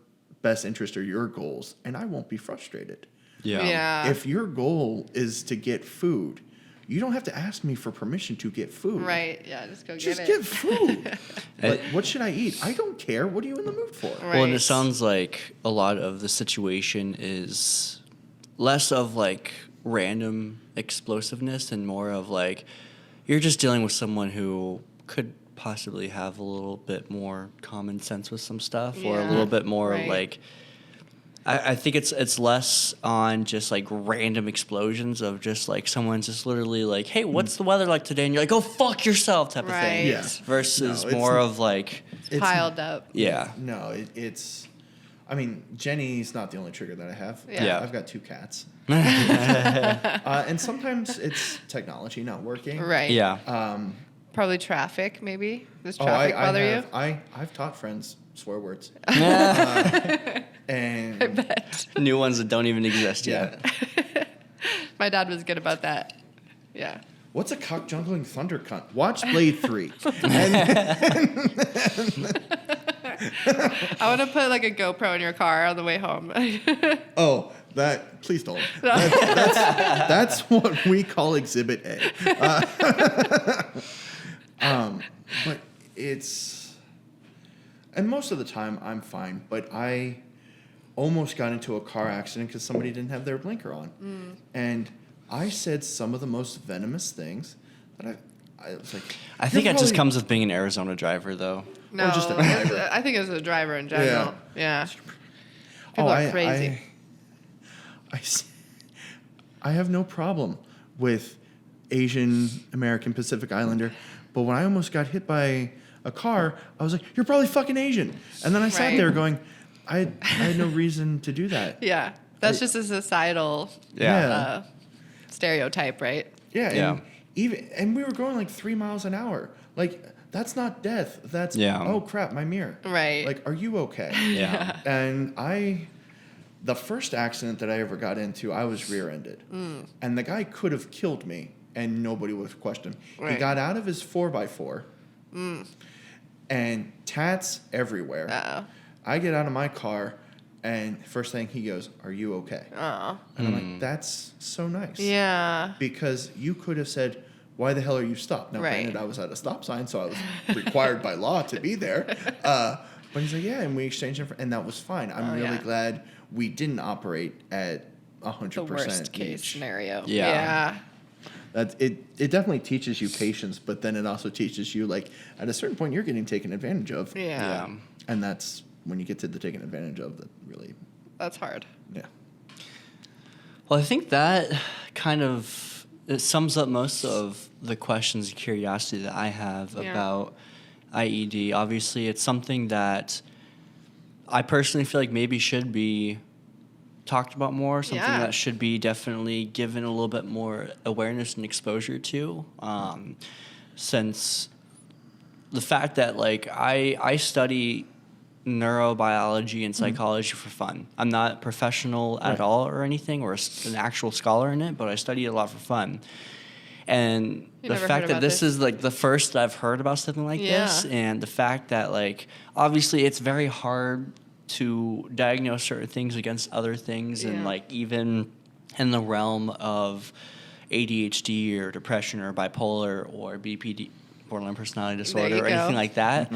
best interest or your goals, and I won't be frustrated. Yeah. If your goal is to get food, you don't have to ask me for permission to get food. Right. Yeah, just go Just get get it. food. Like, what should I eat? I don't care. What are you in the mood for? Right. Well, and it sounds like a lot of the situation is less of like random explosiveness and more of like you're just dealing with someone who could possibly have a little bit more common sense with some stuff or a Yeah. little bit more Right. like I think it's less on just like random explosions of just like someone's just literally like, hey, what's the weather like today? And you're like, go fuck yourself type of thing. Right. Yeah. Versus No, it's more not- of like, It's- Piled up. yeah. No, it's. I mean, Jenny's not the only trigger that I have. Yeah. I've got 2 cats. And sometimes it's technology not working. Right. Yeah. Probably traffic, maybe. Does Oh, traffic bother have, you? I've taught friends swear words. I And bet. New ones that don't even exist yeah. yet. My dad was good about that. Yeah. What's a cock jungling thunder cunt? Watch Blade 3. I want to put like a GoPro in your car on the way home. Oh, please don't. That's what we call Exhibit A. But it's, and most of the time I'm fine, but I almost got into a car accident because somebody didn't have their blinker on. And I said some of the most venomous things that I was like, I think "You're it just probably-" comes with being an Arizona driver, though. No, just a driver. I think it's a driver in general. Yeah. People are crazy. I have no problem with Asian American Pacific Islander, but when I almost got hit by a car, I was like, "You're probably fucking Asian," and then I sat Right. there going, "I had no reason to do that." Yeah. That's just a societal Yeah. stereotype, right? Yeah, Yeah. And we were going like 3 miles an hour. Like, that's not death. That's Yeah. oh crap, my mirror. Right. Like, are you okay? Yeah. And the first accident that I ever got into, I was rear-ended. And the guy could have killed me, and nobody would have questioned him. He Right. got out of his 4x4, and tats everywhere. Uh-oh. I get out of my car, and first thing he goes, "Are you okay?" Oh. And I'm like, that's so nice. Yeah. Because you could have said, "Why the hell are you stopped?" Now, Right. granted, I was at a stop sign, so I was required by law to be there. But he's like, "Yeah," and we exchanged and that was fine. I'm Oh, really yeah. glad we didn't operate at 100% The worst case each. scenario. Yeah. It definitely teaches you patience, but then it also teaches you, like, at a certain point, you're getting taken advantage of. Yeah. Yeah. And that's when you get to the taken advantage of that really, That's hard. yeah. Well, I think that kind of it sums up most of the questions and curiosity that I have Yeah. about IED. Obviously, it's something that I personally feel like maybe should be talked about more, something Yeah. that should be definitely given a little bit more awareness and exposure to, since the fact that, like, I study neurobiology and psychology for fun. I'm not professional at all or anything, or an actual scholar in it, but I study it a lot for fun. And You the never fact heard that about this this? is like the first that I've heard about something like this, Yeah. and the fact that like obviously it's very hard to diagnose certain things against other things, and Yeah. like even in the realm of ADHD or depression or bipolar or BPD, borderline personality disorder, you or anything go. like that.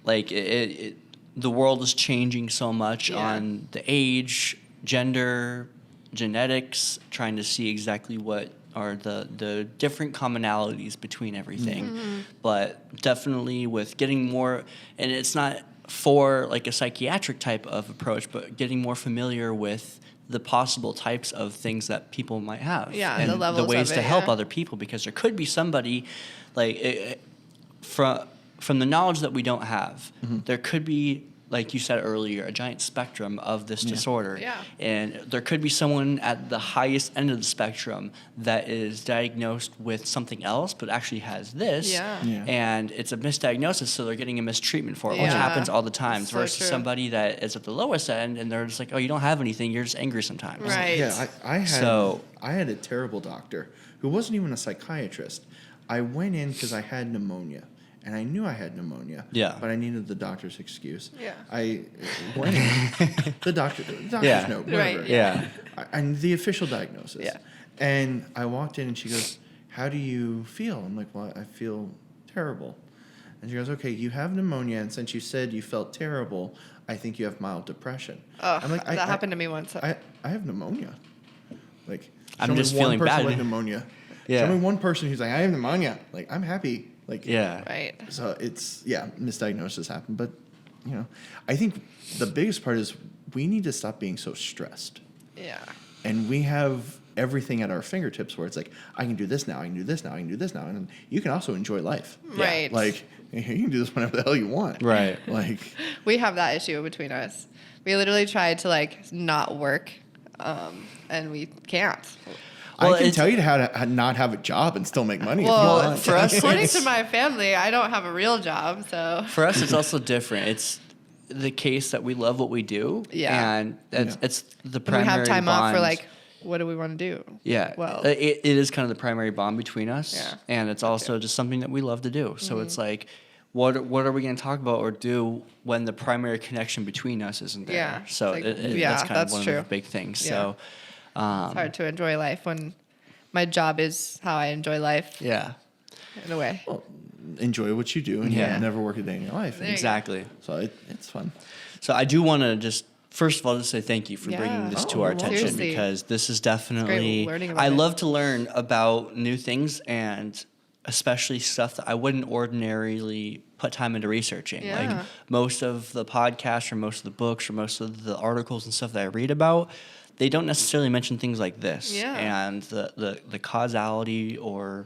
Like the world is changing so much Yeah. on the age, gender, genetics, trying to see exactly what are the different commonalities between everything. Mm-hmm. But definitely with getting more, and it's not for like a psychiatric type of approach, but getting more familiar with the possible types of things that people might have. Yeah, and the levels of ways it, to help yeah. other people, because there could be somebody like from the knowledge that we don't have, there could be, like you said earlier, a giant spectrum of this disorder. Yeah. And there could be someone at the highest end of the spectrum that is diagnosed with something else, but actually has this. Yeah. Yeah. And it's a misdiagnosis, so they're getting a mistreatment for it, which Yeah. happens all the time, So versus true. somebody that is at the lowest end and they're just like, oh, you don't have anything, you're just angry sometimes. Right. Yeah, So- I had a terrible doctor who wasn't even a psychiatrist. I went in because I had pneumonia, and I knew I had pneumonia. Yeah. But I needed the doctor's excuse. Yeah. I went in. The doctor's Yeah. note, whatever. Right, Yeah. And the official diagnosis. Yeah. And I walked in, and she goes, "How do you feel?" I'm like, "Well, I feel terrible." And she goes, "Okay, you have pneumonia, and since you said you felt terrible, I think you have mild depression." Oh, I'm like, that happened to me once. I have pneumonia. Like, I'm show me just one feeling person bad. with pneumonia. Yeah. Show me one person who's like, I have pneumonia. Like, I'm happy. Like, Yeah. Right. So it's, misdiagnosis happen. But, I think the biggest part is we need to stop being so stressed. Yeah. And we have everything at our fingertips where it's like, I can do this now, I can do this now, I can do this now. And you can also enjoy life. Right. Like, you can do this whenever the hell you want. Right. Like, We have that issue between us. We literally tried to like not work, and we can't. Well, I can it's- tell you how to not have a job and still make money if you Well, want. for us, according it's- to my family, I don't have a real job, so For us, it's also different. It's the case that we love what we do. Yeah. And it's, Yeah. it's the when primary we have time off for bond. like, what do we want to do? Yeah. Well, it is kind of the primary bond between us. Yeah. And it's also just something that we love to do. So it's like, what are we going to talk about or do when the primary connection between us isn't there? Yeah. So Like, that's kind that's of one true. of the big things. Yeah. So, it's hard to enjoy life when my job is how I enjoy life yeah, in a way. Well, enjoy what you do and Yeah. you'll never work a day in your life. There you go. exactly. So it's fun. So I do want to just first of all just say thank you for bringing Yeah. this to Oh, our well, attention, seriously. because this is definitely learning about I it. love to learn about new things, and especially stuff that I wouldn't ordinarily put time into researching. Yeah. Like most of the podcasts or most of the books or most of the articles and stuff that I read about, they don't necessarily mention things like this. Yeah. And the causality or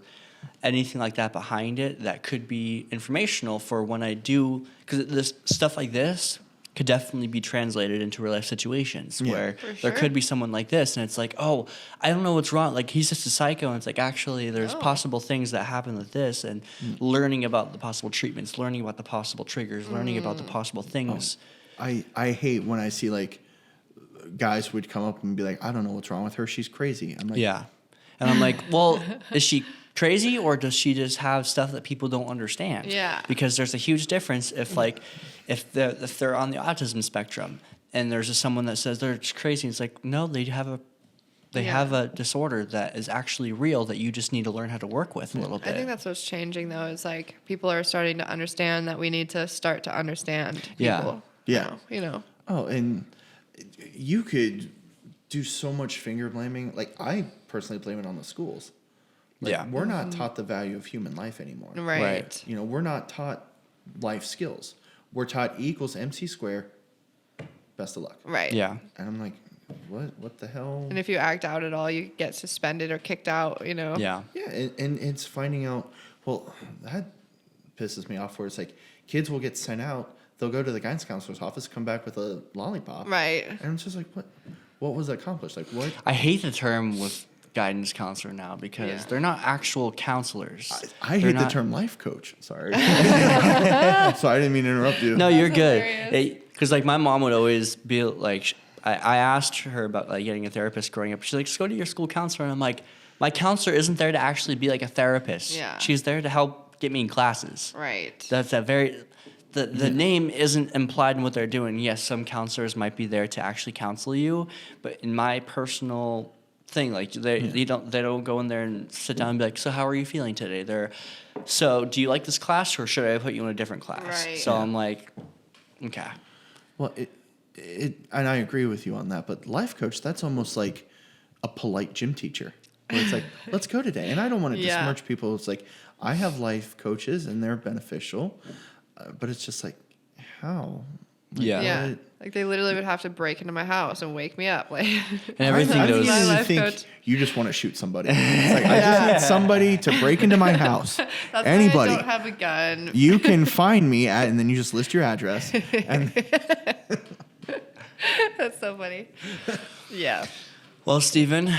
anything like that behind it that could be informational for when I do, because this stuff like this could definitely be translated into real life situations where For there sure. could be someone like this and it's like, oh, I don't know what's wrong. Like he's just a psycho, and it's like actually there's Oh. possible things that happen with this, and learning about the possible treatments, learning about the possible triggers, learning about the possible things. I hate when I see like guys would come up and be like, I don't know what's wrong with her. She's crazy. I'm like, Yeah. And I'm like, well, is she crazy or does she just have stuff that people don't understand? Yeah. Because there's a huge difference if they're on the autism spectrum and there's just someone that says they're just crazy. It's like, no, they have a disorder that is actually real that you just need to learn how to work with a little bit. I think that's what's changing though, is like people are starting to understand that we need to start to understand Yeah. people. Yeah. now, you know. Oh, and you could do so much finger blaming. Like I personally blame it on the schools. Like, Yeah. We're not taught the value of human life anymore. Right. You know, we're not taught life skills. We're taught E equals MC square. Best of luck. Right. Yeah. And I'm like, what the hell? And if you act out at all, you get suspended or kicked out, you know. Yeah. Yeah, and it's finding out. Well, that pisses me off. Where it's like kids will get sent out. They'll go to the guidance counselor's office, come back with a lollipop. Right. And it's just like, what was accomplished? Like what? I hate the term with guidance counselor now because Yeah. they're not actual counselors. I They're hate the not- term life coach. Sorry. Sorry, I didn't mean to interrupt you. No, you're That's good. hilarious. Because like my mom would always be like, I asked her about like getting a therapist growing up. She's like, just go to your school counselor. And I'm like, my counselor isn't there to actually be like a therapist. Yeah. She's there to help get me in classes. Right. That's that very. The name isn't implied in what they're doing. Yes, some counselors might be there to actually counsel you, but in my personal thing, like they don't go in there and sit down and be like, so how are you feeling today? So do you like this class or should I put you in a different class? Right. So I'm like, okay. Well, and I agree with you on that, but life coach, that's almost like a polite gym teacher. Where it's like, let's go today. And I don't want to Yeah. besmirch people. It's like, I have life coaches and they're beneficial, but it's just like, how? Like, Yeah. Yeah. what? Like they literally would have to break into my house and wake me up. Like And everything I goes. My really life think coach. you just want to shoot somebody. It's like, I just need somebody to break into my house. That's Anybody. why I don't have a gun. You can find me at, and then you just list your address. And That's so funny. Yeah. Well, Stephen,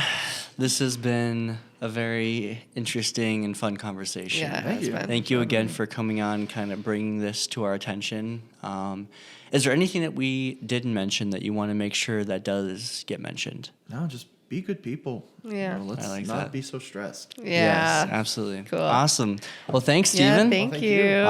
this has been a very interesting and fun conversation. Yeah. Thank it's you. been- Thank you again for coming on, kind of bringing this to our attention. Is there anything that we didn't mention that you want to make sure that does get mentioned? no, just be good people. Yeah. Let's I like not that. be so stressed. Yeah. Yes, absolutely. Cool. Awesome. Well, thanks, Yeah, Stephen. thank thank you. you.